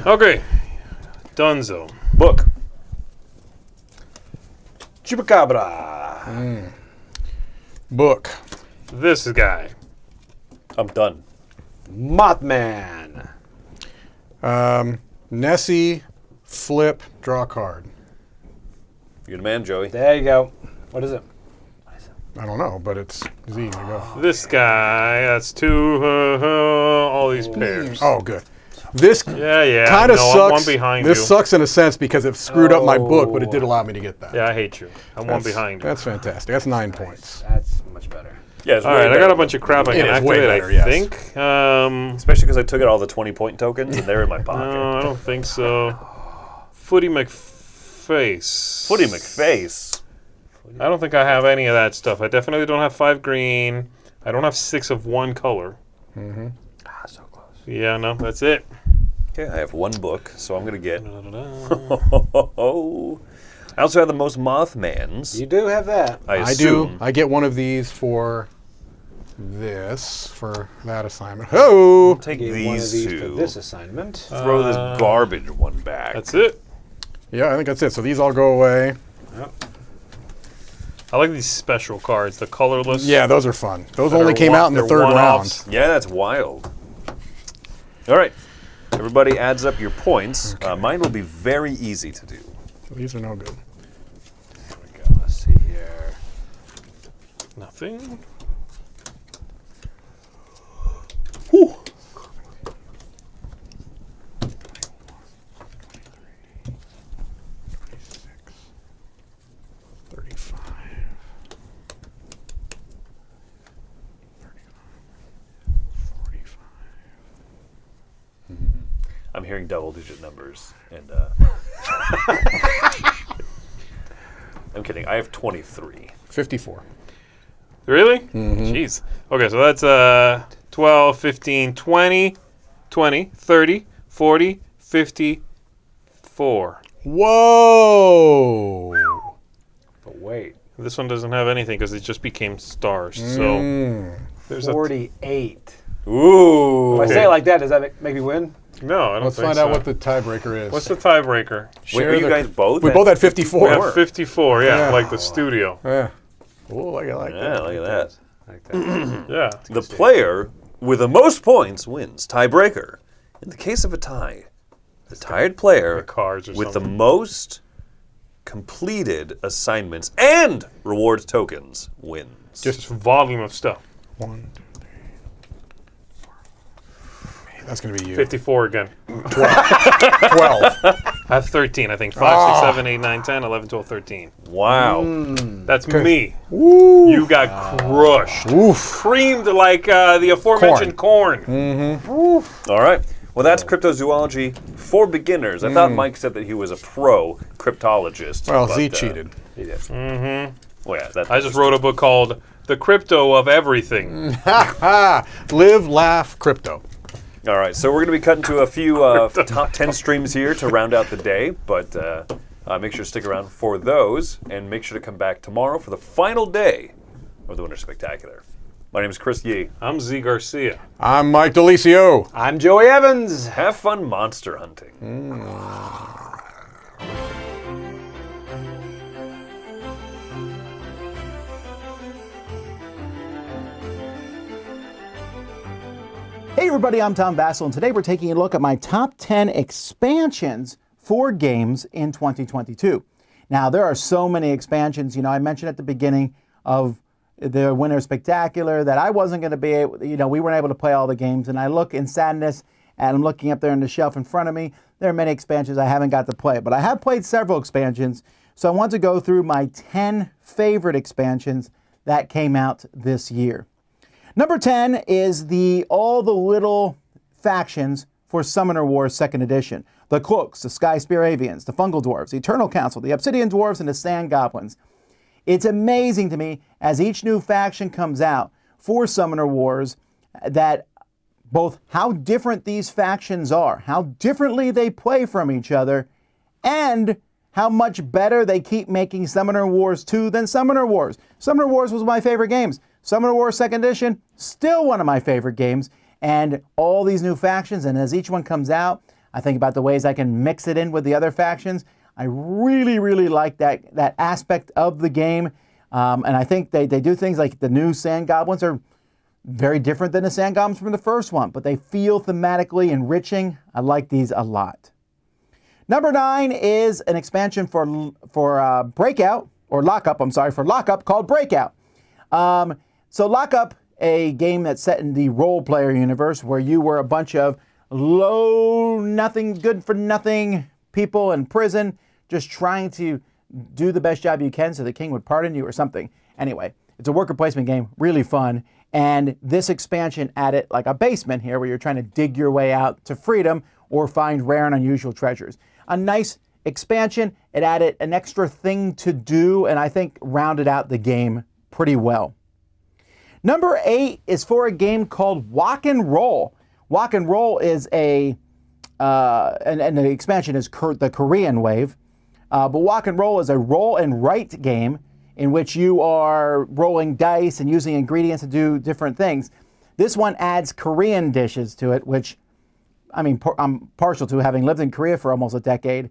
Okay. Dunzo. Book. Chupacabra. Book. This guy. I'm done. Mothman. Nessie, flip, draw a card. You're the man, Joey. There you go. What is it? I don't know, but it's easy to go. This guy. That's 2. All these pairs. Oh, good. This Yeah. kind of no, sucks. I'm one behind this you. sucks in a sense because it screwed up my book, but it did allow me to get that. Yeah, I hate you. I'm one behind you. That's fantastic. That's 9 points. That's much better. Yeah, it's All way right, I better. got a bunch of crap I It can is way activate, better, I yes. think. Especially because I took out all the 20-point tokens and they're in my pocket. No, I don't think so. Footy McFace. Footy McFace. I don't think I have any of that stuff. I definitely don't have 5 green. I don't have 6 of one color. So close. Yeah, no, that's it. Okay, I have 1 book, so I'm going to get... I also have the most Mothmans. You do have that. I I do. assume. I get one of these for this, for that assignment. Oh! Take Gave one of these these for two. this assignment. Throw this garbage one back. That's it. Yeah, I think that's it. So these all go away. I like these special cards, the colorless. Yeah, those are fun. Those That only are came out in the they're 3rd round. one-offs. Yeah, that's wild. All right. Everybody adds up your points. Mine will be very easy to do. These are no good. There we go. Let's see here. Nothing. Whew. I'm hearing double-digit numbers, and I'm kidding. I have 23. 54. Really? Jeez. Okay, so that's 12, 15, 20, 30, 40, 54. Whoa! But wait. This one doesn't have anything because it just became stars. So there's 48. Ooh. If I say it like that, does that make me win? no, I don't Let's think find so. out what the tiebreaker is. What's the tiebreaker? Wait, are you guys both? We both had 54. We have 54, yeah, Yeah. like the studio. Yeah. Oh, I like Yeah, that. look at that. Like that. Yeah. The player with the most points wins. Tiebreaker. In the case of a tie, the tied player The cards or with something. the most completed assignments and rewards tokens wins. Just volume of stuff. 1, 2, 3, 4. Man, that's going to be you. 54 again. 12. I have 13, I think. 5, 6, 7, 8, 9, 10, 11, 12, 13. Wow. That's me. Woo! You got crushed. Oof. Creamed like the aforementioned corn. All right. Well, that's cryptozoology for beginners. I thought Mike said that he was a pro cryptologist. Well, but, Z cheated. He did. Mm-hmm. Well, yeah, that I just wrote a book called The Crypto of Everything. Live, laugh, crypto. All right, so we're going to be cutting to a few top 10 streams here to round out the day, but make sure to stick around for those, and make sure to come back tomorrow for the final day of the Winter Spectacular. My name is Chris Yee. I'm Z Garcia. I'm Mike DeLisio. I'm Joey Evans. Have fun monster hunting. Hey everybody, I'm Tom Vasel, and today we're taking a look at my top 10 expansions for games in 2022. Now, there are so many expansions. You know, I mentioned at the beginning of the Winter Spectacular that I wasn't going to be able, we weren't able to play all the games, and I look in sadness, and I'm looking up there on the shelf in front of me. There are many expansions I haven't got to play, but I have played several expansions, so I want to go through my 10 favorite expansions that came out this year. Number 10 is all the little factions for Summoner Wars 2nd Edition. The Cloaks, the Sky Spear Avians, the Fungal Dwarves, the Eternal Council, the Obsidian Dwarves, and the Sand Goblins. It's amazing to me as each new faction comes out for Summoner Wars that both how different these factions are, how differently they play from each other, and how much better they keep making Summoner Wars 2 than Summoner Wars. Summoner Wars was one of my favorite games. Summoner Wars 2nd Edition, still one of my favorite games. And all these new factions, and as each one comes out, I think about the ways I can mix it in with the other factions. I really, really like that aspect of the game. And I think they do things like the new Sand Goblins are very different than the Sand Goblins from the first one, but they feel thematically enriching. I like these a lot. Number 9 is an expansion for Breakout, or Lockup, for Lockup called Breakout. So Lockup, a game that's set in the role-player universe where you were a bunch of low, nothing, good-for-nothing people in prison just trying to do the best job you can so the king would pardon you or something. Anyway, it's a worker placement game, really fun, and this expansion added like a basement here where you're trying to dig your way out to freedom or find rare and unusual treasures. A nice expansion. It added an extra thing to do, and I think rounded out the game pretty well. Number 8 is for a game called Walk and Roll. Walk and Roll is and the expansion is the Korean wave. But Walk and Roll is a roll and write game in which you are rolling dice and using ingredients to do different things. This one adds Korean dishes to it, which, I mean, I'm partial to, having lived in Korea for almost a decade.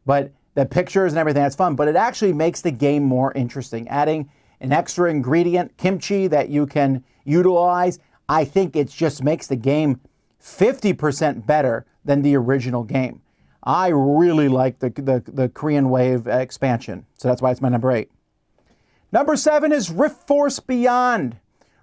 But the pictures and everything, that's fun. But it actually makes the game more interesting, adding an extra ingredient, kimchi, that you can utilize. I think it just makes the game 50% better than the original game. I really like the Korean Wave expansion, so that's why it's my number 8. Number 7 is Rift Force Beyond.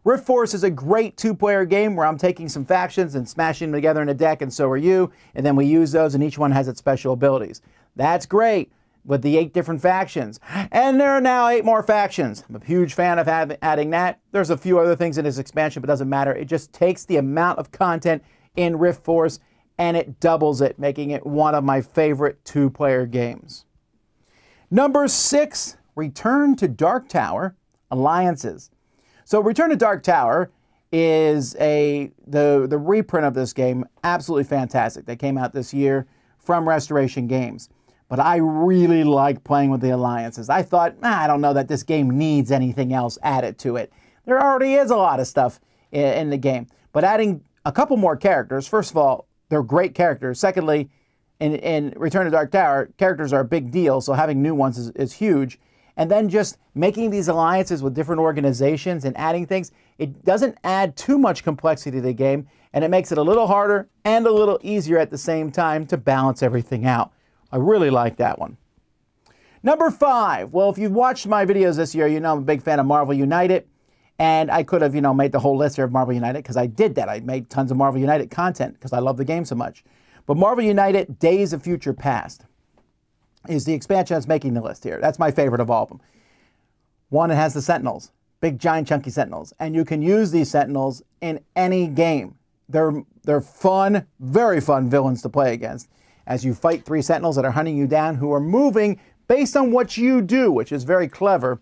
Rift Force is a great 2-player game where I'm taking some factions and smashing them together in a deck, and so are you, and then we use those, and each one has its special abilities. That's great with the 8 different factions. And there are now 8 more factions. I'm a huge fan of adding that. There's a few other things in this expansion, but it doesn't matter. It just takes the amount of content in Rift Force and it doubles it, making it one of my favorite 2-player games. Number 6, Return to Dark Tower Alliances. So Return to Dark Tower is the reprint of this game, absolutely fantastic. That came out this year from Restoration Games. But I really like playing with the alliances. I thought, I don't know that this game needs anything else added to it. There already is a lot of stuff in the game. But adding a couple more characters, first of all, they're great characters. Secondly, in Return to Dark Tower, characters are a big deal, so having new ones is huge. And then just making these alliances with different organizations and adding things, it doesn't add too much complexity to the game, and it makes it a little harder and a little easier at the same time to balance everything out. I really like that one. Number 5. Well, if you've watched my videos this year, you know I'm a big fan of Marvel United. And I could have, made the whole list here of Marvel United because I did that. I made tons of Marvel United content because I love the game so much. But Marvel United Days of Future Past is the expansion that's making the list here. That's my favorite of all of them. One, it has the Sentinels, big, giant, chunky Sentinels. And you can use these Sentinels in any game. They're fun, very fun villains to play against, as you fight 3 Sentinels that are hunting you down who are moving based on what you do, which is very clever.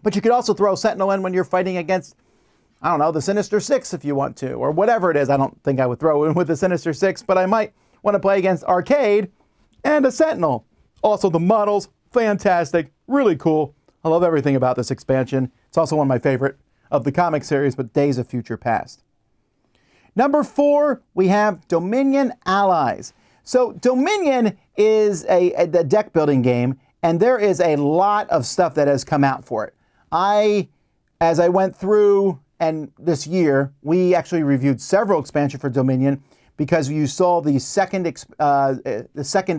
But you could also throw Sentinel in when you're fighting against, I don't know, the Sinister Six if you want to, or whatever it is. I don't think I would throw in with the Sinister Six, but I might want to play against Arcade and a Sentinel. Also, the models, fantastic, really cool. I love everything about this expansion. It's also one of my favorite of the comic series, but Days of Future Past. Number 4, we have Dominion Allies. So Dominion is a deck building game, and there is a lot of stuff that has come out for it. As I went through, and this year, we actually reviewed several expansions for Dominion because you saw the second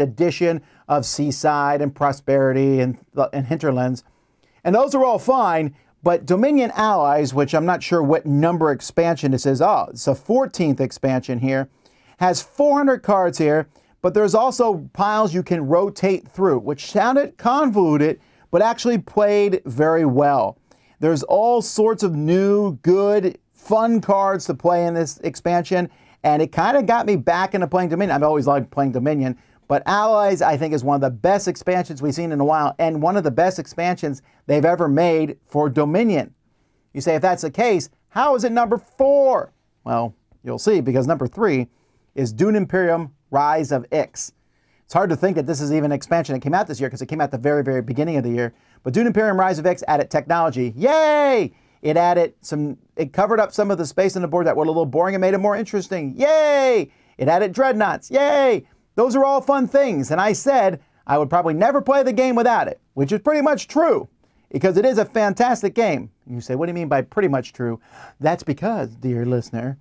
edition of Seaside and Prosperity and Hinterlands. And those are all fine, but Dominion Allies, which I'm not sure what number expansion this is, it's a 14th expansion here, has 400 cards here, but there's also piles you can rotate through, which sounded convoluted, but actually played very well. There's all sorts of new, good, fun cards to play in this expansion, and it kind of got me back into playing Dominion. I've always liked playing Dominion, but Allies, I think, is one of the best expansions we've seen in a while, and one of the best expansions they've ever made for Dominion. You say, if that's the case, how is it number 4? Well, you'll see, because number 3 is Dune Imperium Rise of Ix. It's hard to think that this is even an expansion that came out this year because it came out the very, very beginning of the year. But Dune Imperium Rise of Ix added technology. Yay! It covered up some of the space on the board that were a little boring and made it more interesting. Yay! It added dreadnoughts. Yay! Those are all fun things. And I said I would probably never play the game without it, which is pretty much true because it is a fantastic game. You say, what do you mean by pretty much true? That's because, dear listener,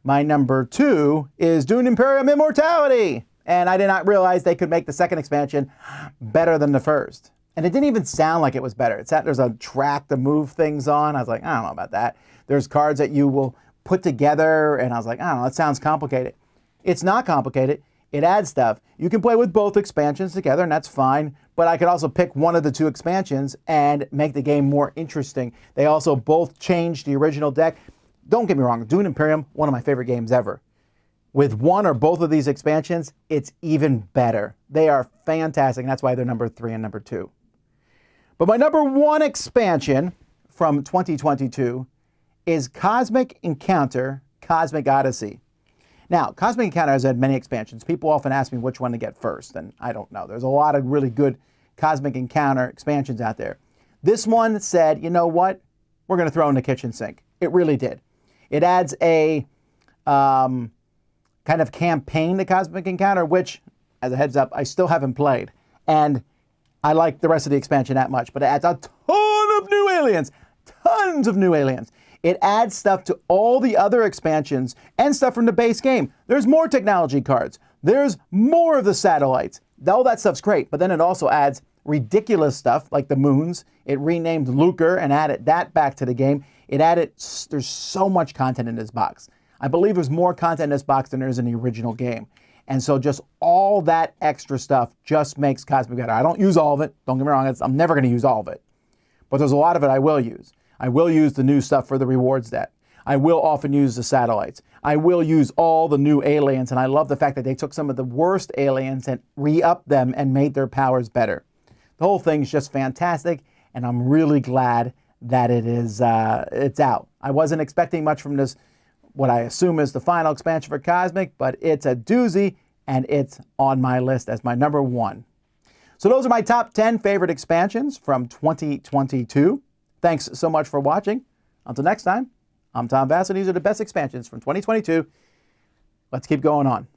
my number 2 is Dune Imperium Immortality. And I did not realize they could make the second expansion better than the first. And it didn't even sound like it was better. There's a track to move things on. I was like, I don't know about that. There's cards that you will put together, and I was like, I don't know, that sounds complicated. It's not complicated. It adds stuff. You can play with both expansions together, and that's fine. But I could also pick one of the 2 expansions and make the game more interesting. They also both changed the original deck. Don't get me wrong, Dune Imperium, one of my favorite games ever. With one or both of these expansions, it's even better. They are fantastic, and that's why they're number 3 and number 2. But my number 1 expansion from 2022 is Cosmic Encounter Cosmic Odyssey. Now, Cosmic Encounter has had many expansions. People often ask me which one to get first, and I don't know. There's a lot of really good Cosmic Encounter expansions out there. This one said, you know what? We're going to throw in the kitchen sink. It really did. It adds a kind of campaign to Cosmic Encounter, which, as a heads up, I still haven't played. And I like the rest of the expansion that much, but it adds a ton of new aliens. Tons of new aliens. It adds stuff to all the other expansions and stuff from the base game. There's more technology cards. There's more of the satellites. All that stuff's great, but then it also adds ridiculous stuff like the moons. It renamed Lucre and added that back to the game. There's so much content in this box. I believe there's more content in this box than there is in the original game. And so just all that extra stuff just makes Cosmic better. I don't use all of it. Don't get me wrong. I'm never going to use all of it. But there's a lot of it I will use. I will use the new stuff for the rewards deck. I will often use the satellites. I will use all the new aliens. And I love the fact that they took some of the worst aliens and re-upped them and made their powers better. The whole thing's just fantastic. And I'm really glad that it's out. I wasn't expecting much from this, what I assume is the final expansion for Cosmic, but it's a doozy, and it's on my list as my number 1. So those are my top 10 favorite expansions from 2022. Thanks so much for watching. Until next time, I'm Tom Vasel. These are the best expansions from 2022. Let's keep going on.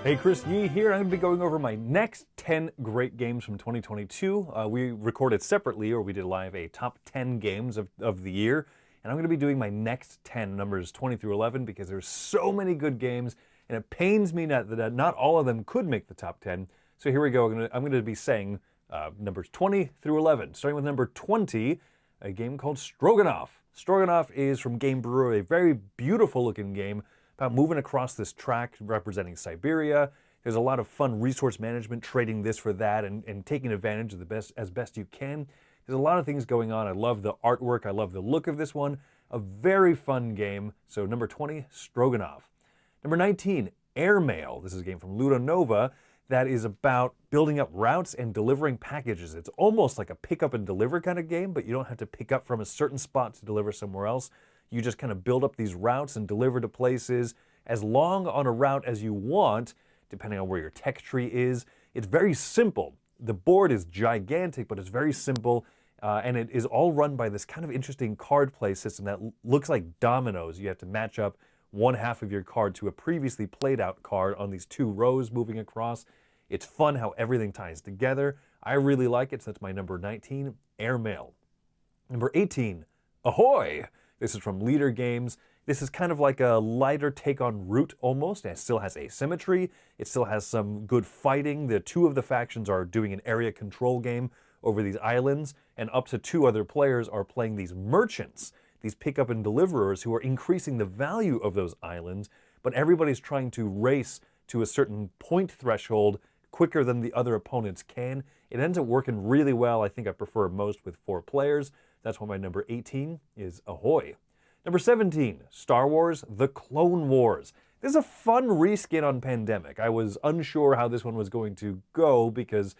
Hey, Chris Yee here. I'm going to be going over my next 10 great games from 2022. We recorded separately, or we did live, a top 10 games of the year. And I'm going to be doing my next 10, numbers 20 through 11, because there's so many good games, and it pains me that not all of them could make the top 10. So here we go. I'm going to be saying numbers 20 through 11. Starting with number 20, a game called Stroganoff. Stroganoff is from Game Brewer, a very beautiful looking game about moving across this track representing Siberia. There's a lot of fun resource management, trading this for that, and taking advantage of the best as best you can. There's a lot of things going on. I love the artwork. I love the look of this one. A very fun game. So number 20, Stroganoff. Number 19, Airmail. This is a game from Ludonova that is about building up routes and delivering packages. It's almost like a pick up and deliver kind of game, but you don't have to pick up from a certain spot to deliver somewhere else. You just kind of build up these routes and deliver to places as long on a route as you want, depending on where your tech tree is. It's very simple. The board is gigantic, but it's very simple, and it is all run by this kind of interesting card play system that looks like dominoes. You have to match up one half of your card to a previously played out card on these two rows moving across. It's fun how everything ties together. I really like it, so that's my number 19, Airmail. Number 18, Ahoy! This is from Leader Games. This is kind of like a lighter take on Root almost, and it still has asymmetry. It still has some good fighting. The two of the factions are doing an area control game over these islands, and up to 2 other players are playing these merchants, these pick-up and deliverers who are increasing the value of those islands, but everybody's trying to race to a certain point threshold quicker than the other opponents can. It ends up working really well. I think I prefer most with 4 players. That's why my number 18 is Ahoy. Number 17, Star Wars The Clone Wars. This is a fun reskin on Pandemic. I was unsure how this one was going to go because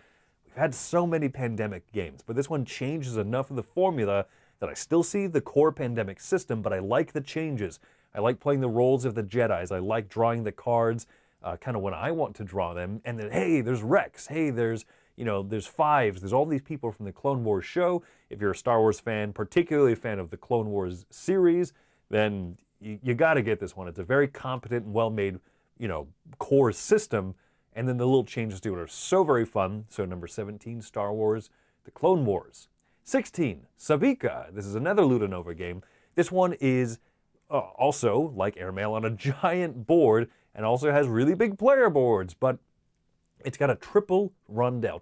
we've had so many Pandemic games, but this one changes enough of the formula that I still see the core Pandemic system, but I like the changes. I like playing the roles of the Jedis. I like drawing the cards kind of when I want to draw them. And then, hey, there's Rex. Hey, there's Fives. There's all these people from the Clone Wars show. If you're a Star Wars fan, particularly a fan of the Clone Wars series, then you got to get this one. It's a very competent and well-made, core system. And then the little changes to it are so very fun. So number 17, Star Wars, The Clone Wars. 16, Sabika. This is another Ludonova game. This one is also, like Airmail, on a giant board and also has really big player boards, but it's got a triple rondel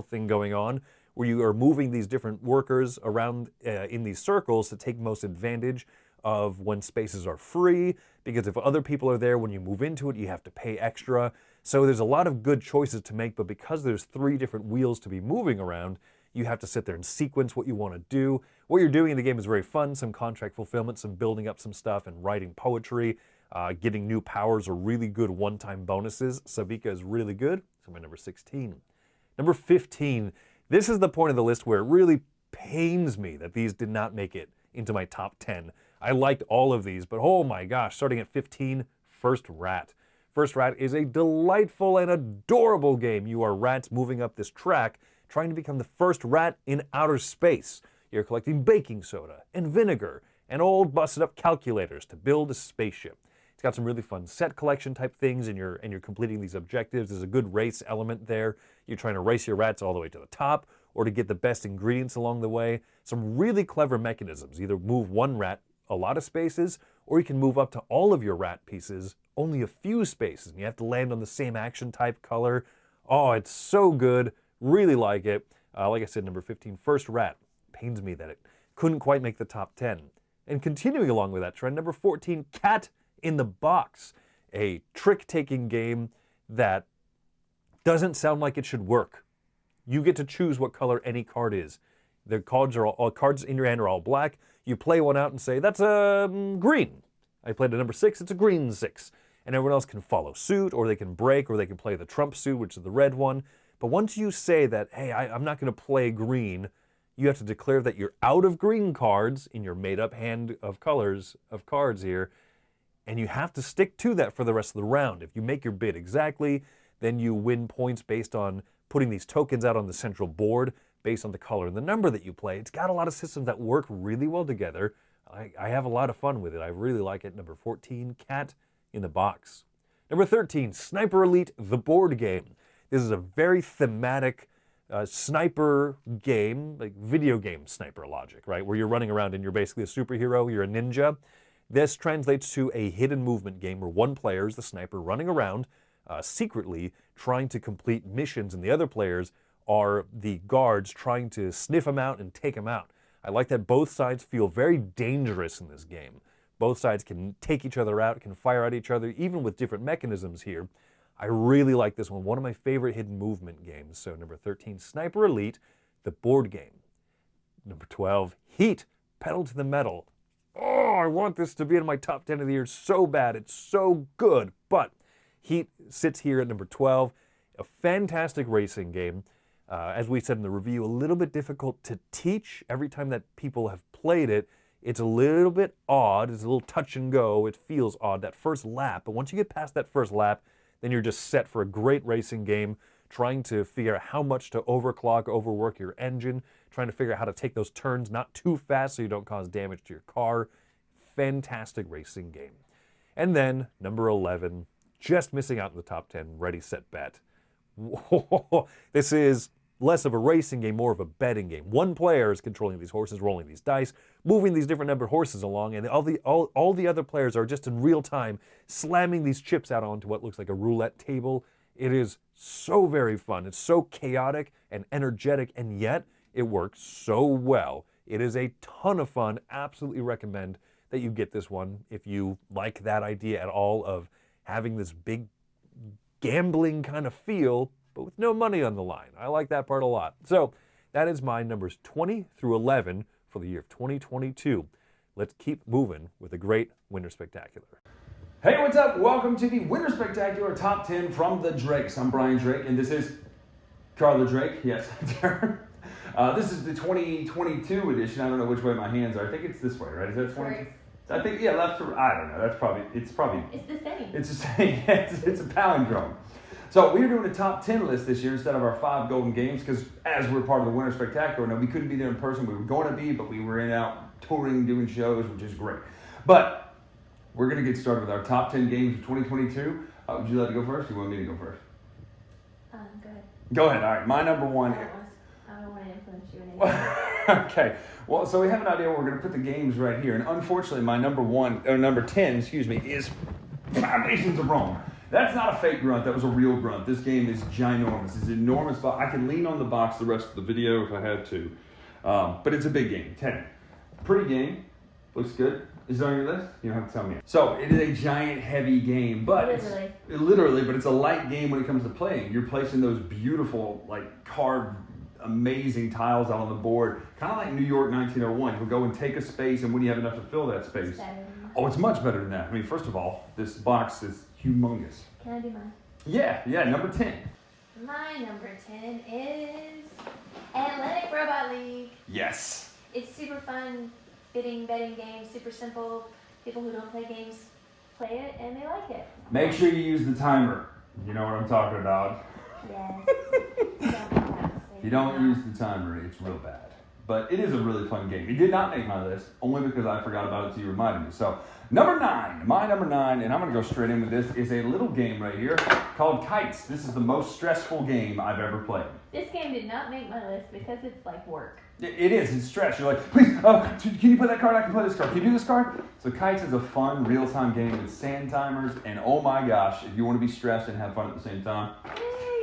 thing going on where you are moving these different workers around in these circles to take most advantage of when spaces are free, because if other people are there when you move into it, you have to pay extra. So there's a lot of good choices to make, but because there's 3 different wheels to be moving around, you have to sit there and sequence what you want to do. What you're doing in the game is very fun, some contract fulfillment, some building up some stuff and writing poetry. Getting new powers or really good one-time bonuses. Sabika is really good. So my number 16. Number 15. This is the point of the list where it really pains me that these did not make it into my top 10. I liked all of these, but oh my gosh, starting at 15, First Rat. First Rat is a delightful and adorable game. You are rats moving up this track, trying to become the first rat in outer space. You're collecting baking soda and vinegar and old busted up calculators to build a spaceship. It's got some really fun set collection type things, and you're completing these objectives. There's a good race element there. You're trying to race your rats all the way to the top or to get the best ingredients along the way. Some really clever mechanisms. Either move one rat a lot of spaces, or you can move up to all of your rat pieces only a few spaces, and you have to land on the same action type color. Oh, it's so good. Really like it. Like I said, number 15, First Rat. Pains me that it couldn't quite make the top 10. And continuing along with that trend, number 14, Cat in the Box, a trick-taking game that doesn't sound like it should work. You get to choose what color any card is. The cards are all cards in your hand are all black. You play one out and say, that's a green. I played a number 6, it's a green 6. And everyone else can follow suit, or they can break, or they can play the trump suit, which is the red one. But once you say that, hey, I'm not going to play green, you have to declare that you're out of green cards in your made-up hand of colors of cards here, and you have to stick to that for the rest of the round. If you make your bid exactly, then you win points based on putting these tokens out on the central board based on the color and the number that you play. It's got a lot of systems that work really well together. I have a lot of fun with it. I really like it. Number 14, Cat in the Box. Number 13, Sniper Elite, the board game. This is a very thematic sniper game, like video game sniper logic, right? Where you're running around and you're basically a superhero, you're a ninja. This translates to a hidden movement game where one player is the sniper running around secretly trying to complete missions, and the other players are the guards trying to sniff them out and take them out. I like that both sides feel very dangerous in this game. Both sides can take each other out, can fire at each other, even with different mechanisms here. I really like this one of my favorite hidden movement games. So number 13, Sniper Elite, the board game. Number 12, Heat, Pedal to the Metal. Oh, I want this to be in my top 10 of the year so bad. It's so good. But Heat sits here at number 12. A fantastic racing game. As we said in the review, a little bit difficult to teach. Every time that people have played it, it's a little bit odd. It's a little touch and go. It feels odd, that first lap. But once you get past that first lap, then you're just set for a great racing game, trying to figure out how much to overclock, overwork your engine, trying to figure out how to take those turns not too fast so you don't cause damage to your car. Fantastic racing game. And then, number 11, just missing out in the top 10, Ready, Set, Bet. This is less of a racing game, more of a betting game. One player is controlling these horses, rolling these dice, moving these different numbered horses along, and all the other players are just in real time slamming these chips out onto what looks like a roulette table. It is so very fun. It's so chaotic and energetic, and yet it works so well. It is a ton of fun. Absolutely recommend that you get this one if you like that idea at all of having this big gambling kind of feel, but with no money on the line. I like that part a lot. So that is my numbers 20 through 11 for the year of 2022. Let's keep moving with a great Winter Spectacular. Hey, what's up? Welcome to the Winter Spectacular Top 10 from the Drakes. I'm Bryan Drake, and this is Karla Drake. Yes, this is the 2022 edition. I don't know which way my hands are. I think it's this way, right? Is that 20? I think, yeah, left to, I don't know. It's the same. It's the same. It's a palindrome. So we're doing a top 10 list this year instead of our 5 golden games because as we're part of the Winter Spectacular, no, we couldn't be there in person. We were going to be, but we were out touring, doing shows, which is great. But we're going to get started with our top 10 games of 2022. Would you like to go first or you want me to go first? Go ahead. Go ahead. All right. My number one. I don't want to influence you in any way. Okay. Well, so we have an idea where we're going to put the games right here. And unfortunately, my number 10, is Foundations of Rome. That's not a fake grunt. That was a real grunt. This game is ginormous. It's enormous. I could lean on the box the rest of the video if I had to. But it's a big game. 10. Pretty game. Looks good. Is it on your list? You don't have to tell me. So it is a giant, heavy game, but literally, but it's a light game when it comes to playing. You're placing those beautiful, like carved, amazing tiles out on the board, kind of like New York 1901. You'll go and take a space, and when you have enough to fill that space, it's much better than that. I mean, first of all, this box is humongous. Can I do mine? Yeah, number 10. My number 10 is Athletic Robot League. Yes. It's super fun, betting game, super simple. People who don't play games play it and they like it. Make sure you use the timer. You know what I'm talking about. Yes. If you don't use the timer, it's real bad. But it is a really fun game. It did not make my list, only because I forgot about it until you reminded me. So, number 9, my number 9, and I'm going to go straight in with this, is a little game right here called Kites. This is the most stressful game I've ever played. This game did not make my list because it's like work. It is. It's stress. You're like, please, can you play that card? I can play this card. Can you do this card? So Kites is a fun, real-time game with sand timers, and oh my gosh, if you want to be stressed and have fun at the same time. Hey,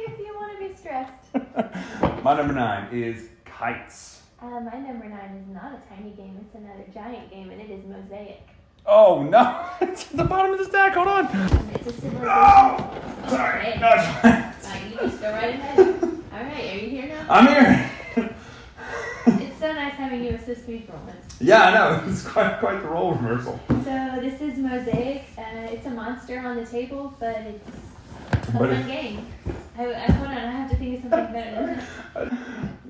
if you want to be stressed. My number 9 is Kites. My number 9 is not a tiny game. It's another giant game, and it is Mosaic. Oh, no. It's at the bottom of the stack. Hold on. It's a civilization. Oh, sorry. Okay. No, it's fine. You just go right ahead. All right, are you here now? I'm here. It's so nice having you assist me for once. Yeah, I know. It's quite the role reversal. So this is Mosaic. It's a monster on the table, but it's a fun game. Hold on, I have to think of something better than that.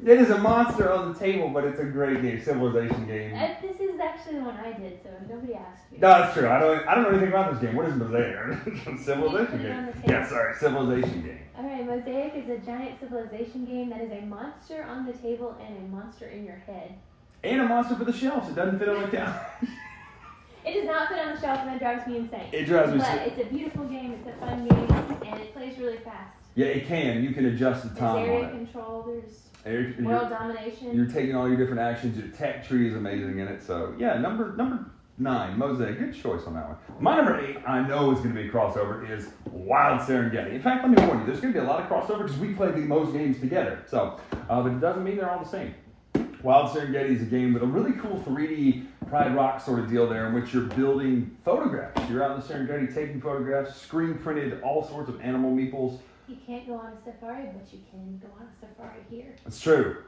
It is a monster on the table, but it's a great game, civilization game. This is actually the one I did, so nobody asked you. No, that's true. I don't know anything about this game. What is Mosaic? Civilization game. Yeah, sorry, civilization game. All right, Mosaic is a giant civilization game that is a monster on the table and a monster in your head. And a monster for the shelves. It doesn't fit on the couch. It does not fit on the shelf, and that drives me insane. It drives me But it's a beautiful game. It's a fun game, and it plays really fast. Yeah, it can. You can adjust the time There's area on it. control. There's You're- world domination. You're taking all your different actions. Your tech tree is amazing in it. So yeah, number 9, Mosaic. Good choice on that one. My number 8, I know is going to be a crossover, is Wild Serengeti. In fact, let me warn you, there's going to be a lot of crossover because we play the most games together. So, but it doesn't mean they're all the same. Wild Serengeti is a game with a really cool 3D Pride Rock sort of deal there in which you're building photographs. You're out in the Serengeti taking photographs, screen printed all sorts of animal meeples. You can't go on a safari, but you can go on a safari here. It's true.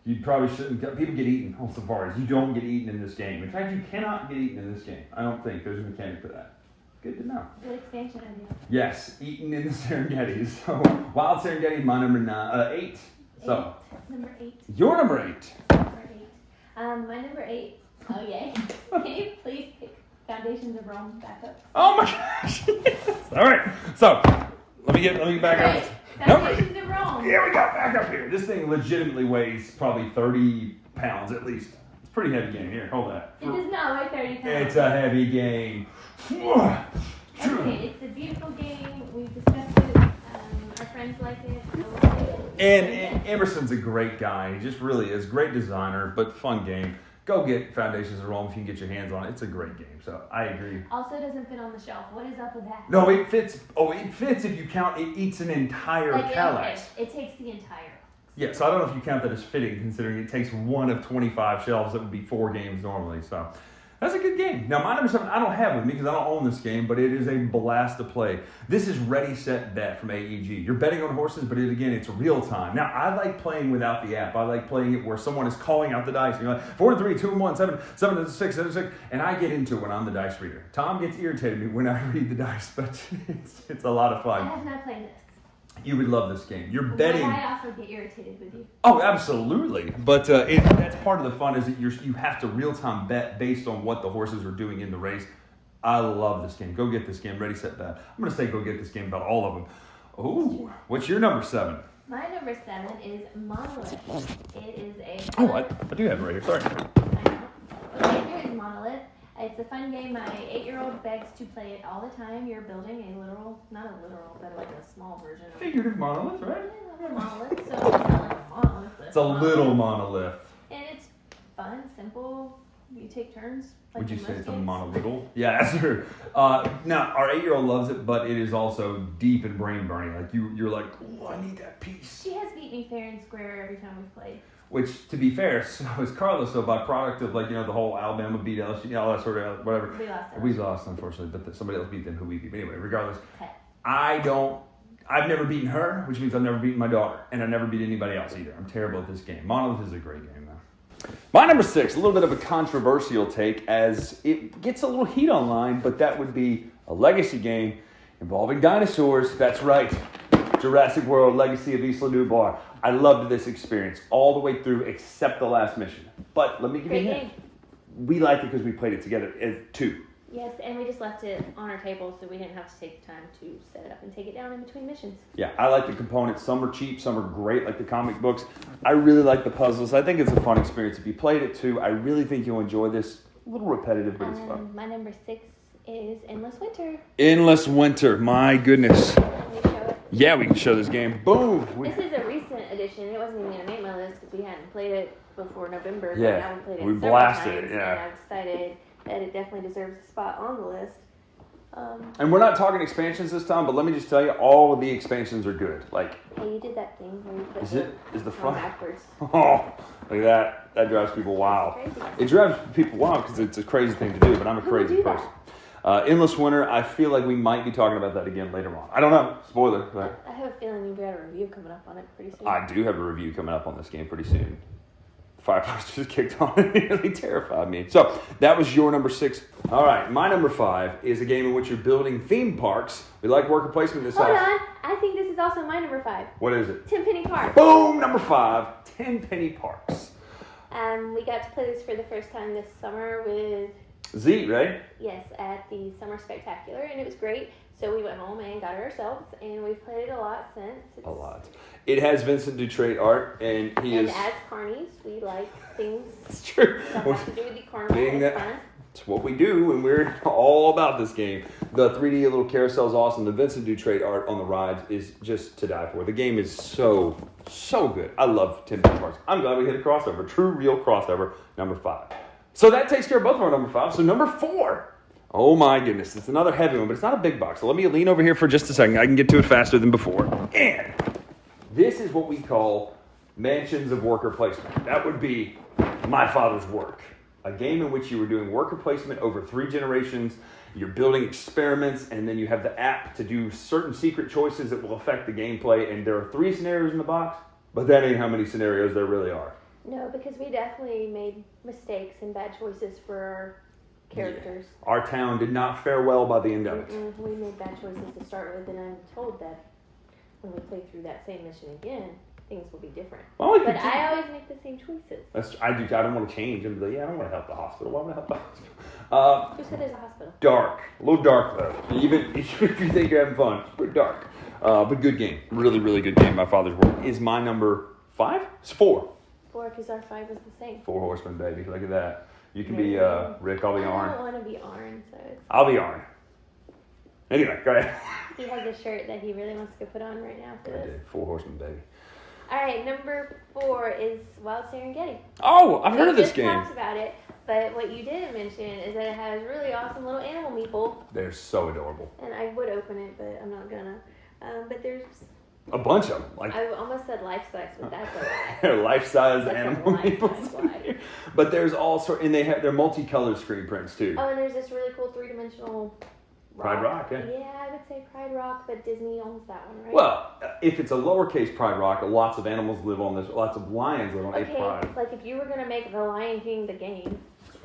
You probably shouldn't. People get eaten on safaris. You don't get eaten in this game. In fact, you cannot get eaten in this game. I don't think there's a mechanic for that. Good to know. Good expansion idea. Yes, eaten in the Serengeti. So, Wild Serengeti, my number 8. So, Number 8. your number 8. Number 8. My number 8. Oh yay! Can you please pick Foundations of Rome back up? Oh my gosh! All right. So, let me get back up. Foundations of Rome. Here we go. Back up here. This thing legitimately weighs probably 30 pounds at least. It's a pretty heavy game. Here, hold that. It does not weigh 30 pounds. It's a heavy game. Okay, it's a beautiful game. We've discussed it. Our friends like it. So we'll play it. And Emerson's a great guy. He just really is. Great designer, but fun game. Go get Foundations of Rome if you can get your hands on it. It's a great game. So I agree. Also doesn't fit on the shelf. What is up with that? No, it fits. Oh, it fits if you count. It eats an entire Kallax. It takes the entire. Yeah, so I don't know if you count that as fitting, considering it takes one of 25 shelves. That would be 4 games normally. So that's a good game. Now, my number 7, I don't have with me because I don't own this game, but it is a blast to play. This is Ready, Set, Bet from AEG. You're betting on horses, but again, it's real time. Now, I like playing without the app. I like playing it where someone is calling out the dice. You're like 4 and 3, 2 and 1, 7, 7 and 6, 7 and 6, and I get into it when I'm the dice reader. Tom gets irritated when I read the dice, but it's a lot of I fun. have not played this. You would love this game. You're Would betting. I also get irritated with you? Oh, absolutely. But that's part of the fun is that you have to real-time bet based on what the horses are doing in the race. I love this game. Go get this game. Ready, set, bet. I'm going to say go get this game about all of them. Ooh, what's your number 7? My number 7 is Monolith. It is a. Oh, I do have it right here. Sorry. I know. Okay, here is Monolith. It's a fun game. My 8-year-old begs to play it all the time. You're building a literal, not a literal, but like a small version of Figurative monolith, right? a monolith. So it's not like a monolith. But It's a little monolith. And it's fun, simple. You take turns. Like Would you in say most it's a games. monolittle? Yeah, that's her. Now, our 8-year-old loves it, but it is also deep and brain burning. Like you're like, oh, I need that piece. She has beat me fair and square every time we've played. Which, to be fair, so is Karla. So by product of the whole Alabama beat LSU, all that sort of whatever. We We lost. lost, unfortunately, but somebody else beat them who we beat. But anyway, regardless, Okay. I've never beaten her, which means I've never beaten my daughter, and I've never beat anybody else either. I'm terrible at this game. Monolith is a great game, though. My number 6, a little bit of a controversial take, as it gets a little heat online, but that would be a legacy game involving dinosaurs. That's right. Jurassic World Legacy of Isla Nublar. I loved this experience all the way through except the last mission. But let me give you a Great hint. game. We liked it because we played it together as 2. Yes, and we just left it on our table so we didn't have to take the time to set it up and take it down in between missions. Yeah, I like the components. Some are cheap, some are great, like the comic books. I really like the puzzles. I think it's a fun experience. If you played it too, I really think you'll enjoy this. A little repetitive, but it's fun. My number 6 is Endless Winter. Endless Winter, my goodness. Can we show it? Yeah, we can show this game. Boom! This is a recent edition. It wasn't even going to make my list because we hadn't played it before November. But Yeah, now we played it we several blasted times, it, yeah. And I've decided that it definitely deserves a spot on the list. And we're not talking expansions this time, but let me just tell you, all of the expansions are good. Like, Hey, you did that thing where you put is the one front? backwards. Oh, look at that. That drives people wild. Crazy. It drives people wild because it's a crazy thing to do, but I'm a Who would crazy do that? person. Endless Winter, I feel like we might be talking about that again later on. I don't know. Spoiler. But I have a feeling you've got a review coming up on it pretty soon. I do have a review coming up on this game pretty soon. The fireplace just kicked on and nearly terrified me. So, that was your number 6. All right, my number 5 is a game in which you're building theme parks. We like worker placement in this Hold house. on. I think this is also my number 5. What is it? 10 Penny Park. Boom, number 5, 10 Penny Parks. We got to play this for the first time this summer with, Z, right? yes, at the Summer Spectacular, and it was great. So we went home and got it ourselves, and we've played it a lot since. A lot. It has Vincent Dutrait art, and he And is... as carnies, we like things It's true. that have to do with the carnival. Being It's that, fun. It's what we do, and we're all about this game. The 3D little carousel is awesome. The Vincent Dutrait art on the rides is just to die for. The game is so good. I love 10 parks. I'm glad we hit a crossover. True, real crossover, number 5. So that takes care of both of our number 5. So number 4. Oh my goodness, it's another heavy one, but it's not a big box. So let me lean over here for just a second. I can get to it faster than before. And this is what we call Mansions of Worker Placement. That would be My Father's Work. A game in which you were doing worker placement over 3 generations. You're building experiments, and then you have the app to do certain secret choices that will affect the gameplay. And there are 3 scenarios in the box, but that ain't how many scenarios there really are. No, because we definitely made mistakes and bad choices for our characters. Yeah. Our town did not fare well by the end of it. We made bad choices to start with, and I'm told that when we play through that same mission again, things will be different. Well, but I always make the same choices. I don't want to change. I'm like, I don't want to help the hospital. Why would I help the hospital? Who said there's a hospital? Dark. A little dark, though. Even if you think you're having fun, it's pretty dark. But good game. Really, really good game. My Father's Work is my number 5? It's 4. 4, because our 5 was the same. 4 horsemen, baby. Look at that. You can be Rick. I'll be Arn. I don't want to be Arn, so it's... I'll be Arn. Anyway, go ahead. He has a shirt that he really wants to go put on right now for this. 4 horsemen, baby. All right, number 4 is Wild Serengeti. Oh, I've heard of this game. We just talked about it, but what you didn't mention is that it has really awesome little animal meeple. They're so adorable. And I would open it, but I'm not gonna. But there's a bunch of them. I almost said life size, but that's a lie. They're life-size That's animal meeples. But there's all sorts, and they're multicolored screen prints too. Oh, and there's this really cool 3-dimensional. Pride Rock, yeah. Yeah, I would say Pride Rock, but Disney owns that one, right? Well, if it's a lowercase Pride Rock, lots of animals live on this. Lots of lions live on a Pride. Like if you were gonna make The Lion King the game,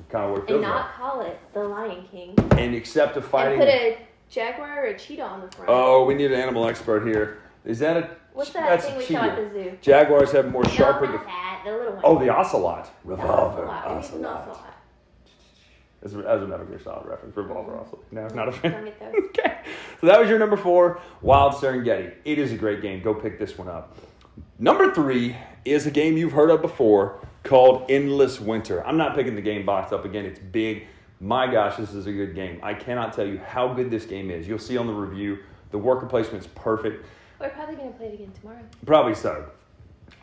kind of what it feels and not like. call it The Lion King, and accept a fighting. and put a jaguar or a cheetah on the front. Oh, we need an animal expert here. Is that a? What's that that's thing a we cheetah. saw at the zoo? Jaguars have more sharper. No, not that. The little one. Oh, the ocelot. The Revolver. ocelot. An ocelot. As a Metal Gear Solid reference, Revolver Ocelot. No, not a fan. Don't get those. Okay. So that was your number 4, Wild Serengeti. It is a great game. Go pick this one up. Number 3 is a game you've heard of before called Endless Winter. I'm not picking the game box up again. It's big. My gosh, this is a good game. I cannot tell you how good this game is. You'll see on the review. The worker placement's perfect. We're probably going to play it again tomorrow. Probably so.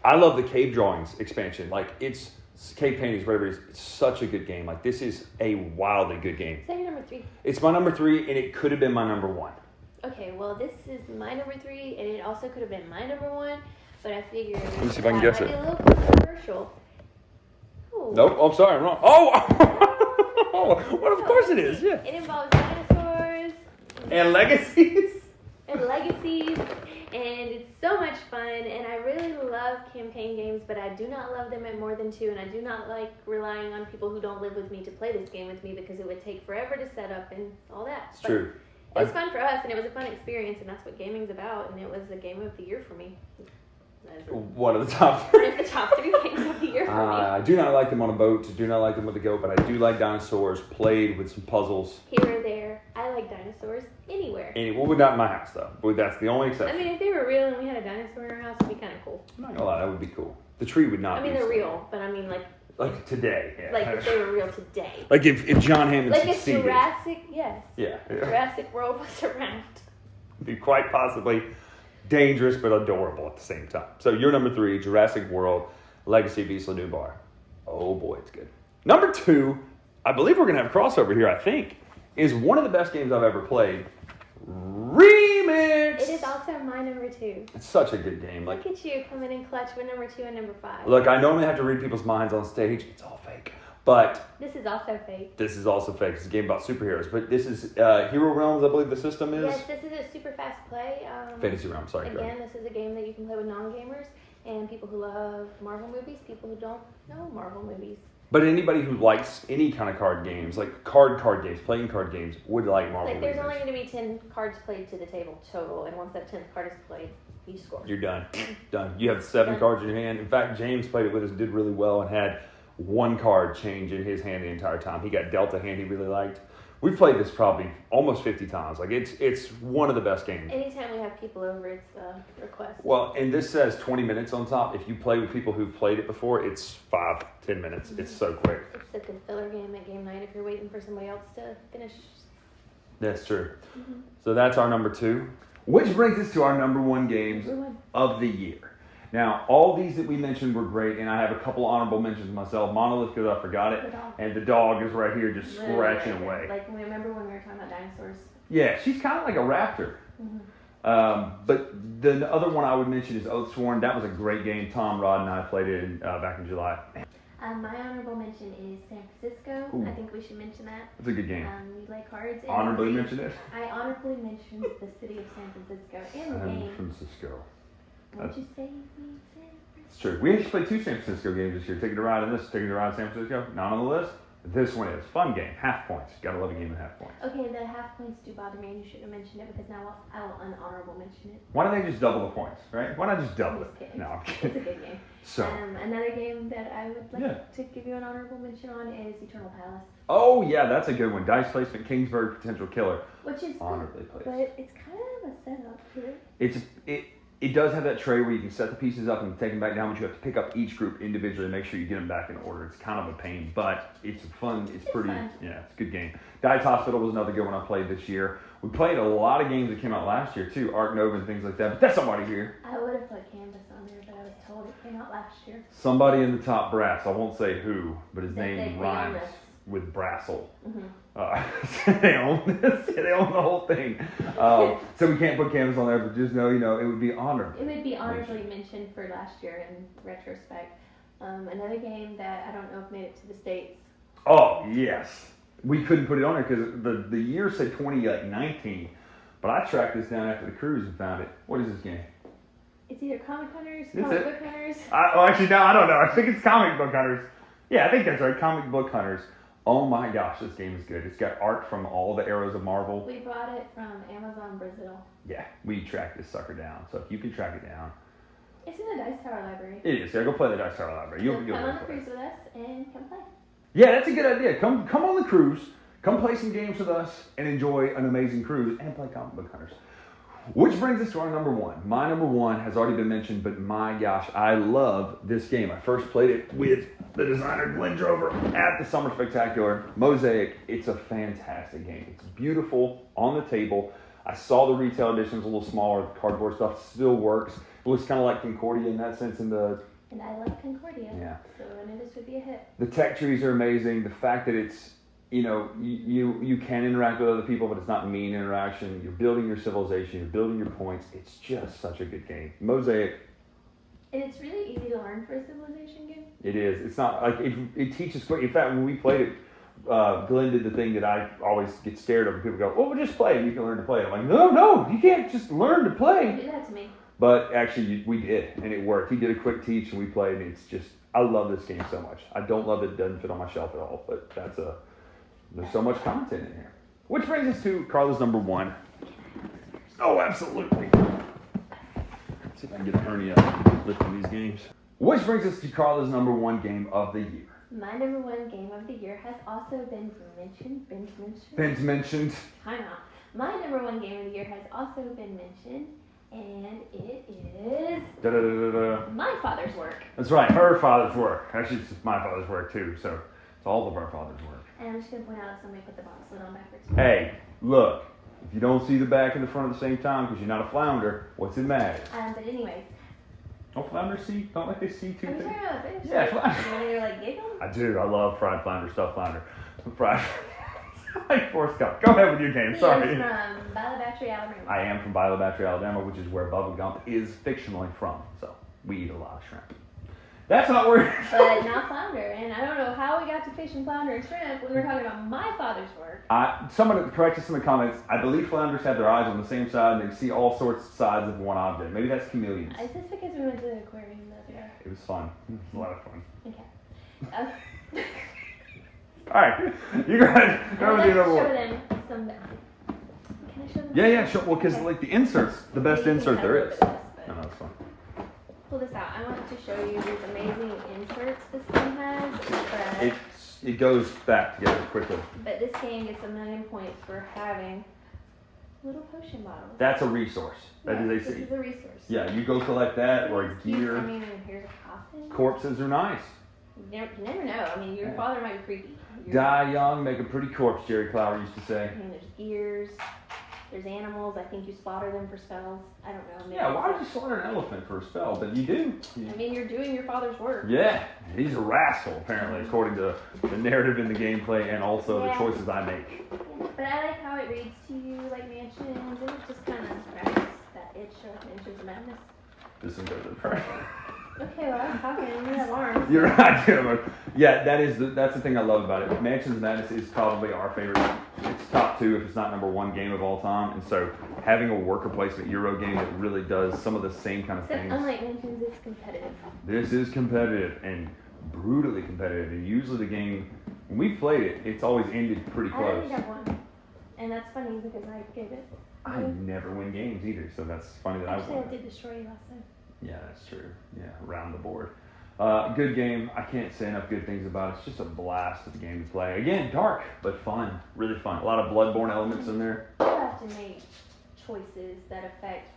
I love the cave drawings expansion. Like, it's cave paintings, whatever it is. It's such a good game. Like, this is a wildly good game. Is that your number 3? It's my number 3, and it could have been my number 1. Okay, well, this is my number 3, and it also could have been my number 1, but I figured Let me see if I can guess it. might be a little controversial. Ooh. Nope. Oh, I'm sorry. I'm wrong. Oh! Well, of course it is. Yeah. It involves dinosaurs. And legacies. And legacies, and it's so much fun, and I really love campaign games, but I do not love them at more than 2, and I do not like relying on people who don't live with me to play this game with me because it would take forever to set up and all that. It's true. It was fun for us, and it was a fun experience, and that's what gaming's about, and it was the game of the year for me. One of the top One of the top 3 games of the year for me. I do not like them on a boat. Do not like them with a goat, but I do like dinosaurs played with some puzzles. Here or there. I like dinosaurs anywhere. Well, not in my house, though. But that's the only exception. I mean, if they were real and we had a dinosaur in our house, it'd be kind of cool. I'm not gonna lie, that would be cool. The tree would not I mean, be. they're real, but I mean, like today. Yeah. like if they were real today. Like if John Hammond Like if succeeded. Jurassic, yes. Yeah. Jurassic World was around. Be quite possibly dangerous but adorable at the same time. So your number 3, Jurassic World, Legacy of Isla Nublar. Oh boy, it's good. Number 2, I believe we're gonna have a crossover here. I think is one of the best games I've ever played. Remix. It is also my number 2. It's such a good game. Like, Look at you coming in clutch with number 2 and number 5. look, I normally have to read people's minds on stage. It's all fake, but This is also fake. this is also fake. It's a game about superheroes. But this is Hero Realms, I believe the system is. Yes, this is a super fast play. Fantasy Realms, sorry. Again, this is a game that you can play with non-gamers and people who love Marvel movies, people who don't know Marvel movies. But anybody who likes any kind of card games, like card games, playing card games, would like Marvel Like, there's movies. only going to be 10 cards played to the table total, and once that 10th card is played, you score. You're done. Done. You have 7 Done. cards in your hand. In fact, James played it with us, did really well, and had 1 card change in his hand the entire time. He got dealt a hand he really liked. We've played this probably almost 50 times. Like it's one of the best games. Anytime we have people over, it's a request. Well, and this says 20 minutes on top. If you play with people who've played it before, it's 5-10 minutes. It's so quick. It's a good filler game at game night if you're waiting for somebody else to finish. That's true. So that's our number 2. Which brings us to our number 1 games of the year. Now, all these that we mentioned were great, and I have a couple honorable mentions myself. Monolith, because I forgot it, and the dog is right here just scratching away. Like, remember when we were talking about dinosaurs? Yeah, she's kind of like a raptor. But the other one I would mention is Oathsworn. That was a great game. Tom, Rod, and I played it back in July. My honorable mention is San Francisco. Ooh. I think we should mention that. It's a good game. We like cards. And Honorably mention it? I honorably mentioned the city of San Francisco and the game. San Francisco. Won't you say me, San It's true. We actually played 2 San Francisco games this year. Ticket to Ride and this. Ticket to Ride San Francisco. Not on the list. This one is. Fun game. Half points. Gotta love a game of half points. Okay, the half points do bother me and you shouldn't have mentioned it because now I will unhonorable mention it. Why don't they just double the points, right? Why not just double I'm it? just kidding. No, I'm It's a kidding. good game. So. Another game that I would like Yeah. to give you an honorable mention on is Eternal Palace. Oh, yeah, that's a good one. Dice placement, Kingsburg, potential killer. Which is Honorably good, placed. but it's kind of a setup here. It does have that tray where you can set the pieces up and take them back down, but you have to pick up each group individually and make sure you get them back in order. It's kind of a pain, but it's fun. It's pretty, fun. Yeah, it's a good game. Dice Hospital was another good one I played this year. We played a lot of games that came out last year too, Ark Nova and things like that, but that's somebody here. I would have put Canvas on there, but I was told it came out last year. Somebody in the top brass, I won't say who, but his They name own rhymes this. with Brassel. Mm-hmm. They own this. Yeah, they own the whole thing. So we can't put Canvas on there, but just know, it would be honored. It would be honorably mentioned for last year in retrospect. Another game that I don't know if made it to the States. Oh, yes. We couldn't put it on there because the year said 2019, but I tracked this down after the cruise and found it. What is this game? It's either Comic Hunters, Is Comic it? Book Hunters. Actually, no, I don't know. I think it's Comic Book Hunters. Yeah, I think that's right. Comic Book Hunters. Oh my gosh, this game is good. It's got art from all the eras of Marvel. We bought it from Amazon Brazil. Yeah, we tracked this sucker down. So if you can track it down. It's in the Dice Tower Library. It is. Yeah, go play the Dice Tower Library. So You'll come on enjoy the it. cruise with us and come play. Yeah, that's a good idea. Come on the cruise. Come play some games with us and enjoy an amazing cruise and play Comic Book Hunters. Which brings us to our number 1. My number 1 has already been mentioned, but my gosh, I love this game. I first played it with the designer Glenn Drover at the Summer Spectacular. Mosaic, it's a fantastic game. It's beautiful on the table. I saw the retail editions a little smaller. The cardboard stuff still works. It looks kind of like Concordia in that sense. And I love Concordia. Yeah. So I knew this would be a hit. The tech trees are amazing. The fact that it's, you can interact with other people, but it's not mean interaction. You're building your civilization. You're building your points. It's just such a good game. Mosaic. And it's really easy to learn for a civilization game. It is. It's not like it teaches quick. In fact, when we played it, Glenn did the thing that I always get scared of. When people go, "Well, we'll just play and you can learn to play." I'm like, "No, you can't just learn to play." Don't do that to me. But actually, we did, and it worked. He did a quick teach, and we played, and it's just, I love this game so much. I don't love that it doesn't fit on my shelf at all, but there's so much content in here. Which brings us to Karla's number 1. Oh, absolutely. Let's see if I can get a hernia lifting these games. Which brings us to Karla's number 1 game of the year. My number 1 game of the year has also been mentioned. Ben's mentioned. Time out. My number 1 game of the year has also been mentioned, and it is my father's work. That's right, her father's work. Actually, it's my father's work too, so it's all of our father's work. And I'm just going to point out that somebody put the box lid on backwards. Hey, look, if you don't see the back and the front at the same time because you're not a flounder, what's it matter? But anyways. Don't flounders see? Don't like they see two I'm things? talking about fish. Yeah, flounder. When you're like giggle. I do. I love fried flounder, stuffed flounder. Fried. Like Forrest Gump. Go ahead with your game. Sorry. He is from Battery, Alabama. I am from Battery, Alabama, which is where Bubba Gump is fictionally from. So we eat a lot of shrimp. That's not where. But not flounder. And I don't know how we got to fish and flounder and shrimp when we were talking about my father's work. Someone correct us in the comments. I believe flounders have their eyes on the same side and they see all sorts of sides of one object. Maybe that's chameleons. Is this because we went to the aquarium the other day? It was fun. It was a lot of fun. Okay. All right, you go ahead. I would like to show them some. Can I show them? Yeah, sure. Well, because like the inserts, the best insert there is. No, it's fun. Hold pull this out. I want to show you these amazing inserts this game has. It goes back together quickly. But this game gets a million points for having little potion bottles. That's a resource. That is This is a resource. Yeah, you go collect that or gear. I mean, here's a coffin. Corpses are nice. You never know. I mean, your father might be creepy. Die young, make a pretty corpse, Jerry Clower used to say. I mean, there's gears. There's animals. I think you slaughter them for spells. I don't know. Yeah, why would you slaughter an elephant for a spell? But you do. I mean, you're doing your father's work. Yeah, he's a rascal, apparently, according to the narrative in the gameplay and also the choices I make. Yeah, but I like how it reads to you like Mansions. It was just kind of scratches that itch of Mansions of Madness. This is good for Okay, well, I was talking and you have arms. You're right, Jim. Yeah, that's the thing I love about it. Mansions of Madness is probably our favorite. It's top 2 if it's not number 1 game of all time. And so having a worker placement Euro game that really does some of the same kind of things. Unlike Mansions, it's competitive. This is competitive and brutally competitive. And usually the game, when we played it, it's always ended pretty I close. don't think I've won. And that's funny because I gave it. I never win games either, so that's funny that Actually, I won. I did destroy you last time. Yeah, that's true. Yeah, around the board. Good game. I can't say enough good things about it. It's just a blast of a game to play. Again, dark, but fun. Really fun. A lot of Bloodborne elements in there. You have to make choices that affect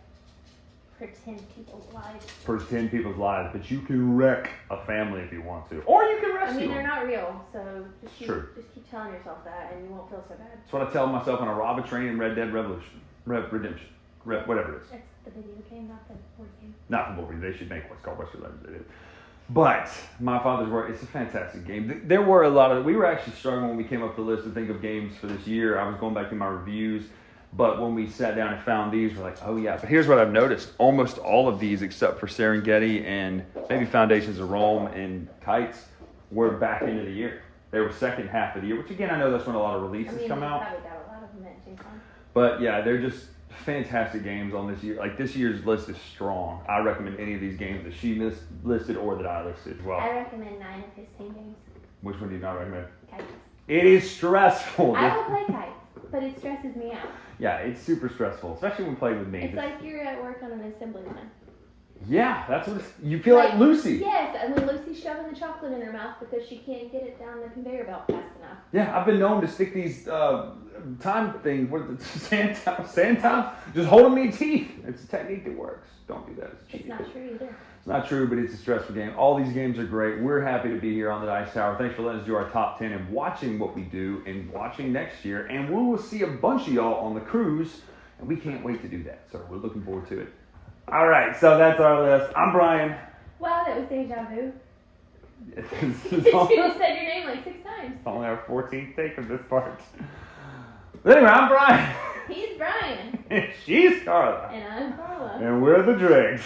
pretend people's lives. Pretend people's lives, but you can wreck a family if you want to. Or you can rescue I mean, them. they're not real, so just keep telling yourself that and you won't feel so bad. That's what I tell myself when I rob a train in Red Dead Redemption. Whatever it is. That's the video game, not the board game. Not the board game. They should make what's called Western Legends. They did. But My Father's Work, it's a fantastic game. There were a lot of, we were actually struggling when we came up with the list to think of games for this year. I was going back to my reviews, but when we sat down and found these, we're like, oh yeah. But here's what I've noticed. Almost all of these, except for Serengeti and maybe Foundations of Rome and Kites, were back into the year. They were second half of the year, which again, I know that's when a lot of releases come out. Probably got a lot of them at Gen Con. But yeah, they're just fantastic games on this year. Like this year's list is strong. I recommend any of these games that she listed or that I listed as well. I recommend 9 of his 10 games. Which one do you not recommend? Kites. It is stressful. I will play Kites, but it stresses me out. Yeah, it's super stressful, especially when playing with me. It's like you're at work on an assembly line. Yeah, that's what you feel like Lucy. Yes, I mean Lucy's shoving the chocolate in her mouth because she can't get it down the conveyor belt fast enough. Yeah, I've been known to stick these time things, sand time, just hold them in your teeth. It's a technique that works. Don't do that. It's not true either. It's not true, but it's a stressful game. All these games are great. We're happy to be here on the Dice Tower. Thanks for letting us do our top 10 and watching what we do and watching next year. And we will see a bunch of y'all on the cruise, and we can't wait to do that. So we're looking forward to it. All right, so that's our list. I'm Bryan. Wow, that was deja vu. It's You just said your name like 6 times. only our 14th take of this part. But anyway, I'm Bryan. He's Bryan. And she's Karla. And I'm Karla. And we're the Dregs.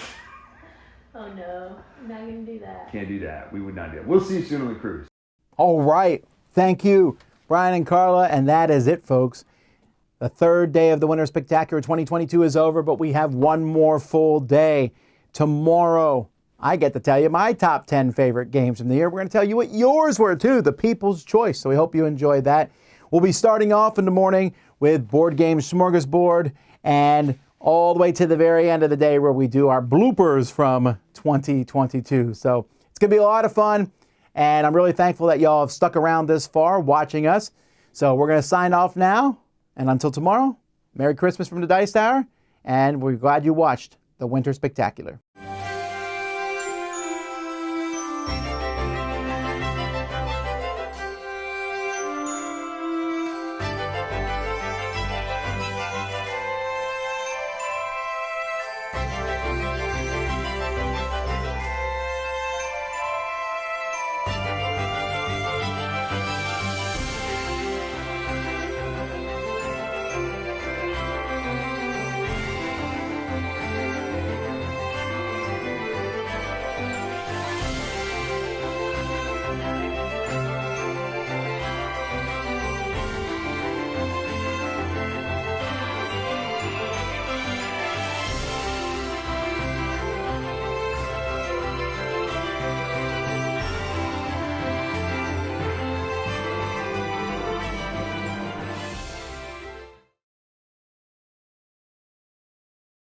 Oh no, I'm not going to do that. Can't do that. We would not do it. We'll see you soon on the cruise. All right. Thank you, Bryan and Karla. And that is it, folks. The third day of the Winter Spectacular 2022 is over, but we have one more full day. Tomorrow, I get to tell you my top 10 favorite games from the year. We're going to tell you what yours were, too, the people's choice. So we hope you enjoyed that. We'll be starting off in the morning with Board Game Smorgasbord and all the way to the very end of the day where we do our bloopers from 2022. So it's going to be a lot of fun, and I'm really thankful that y'all have stuck around this far watching us. So we're going to sign off now. And until tomorrow, Merry Christmas from the Dice Tower, and we're glad you watched the Winter Spectacular.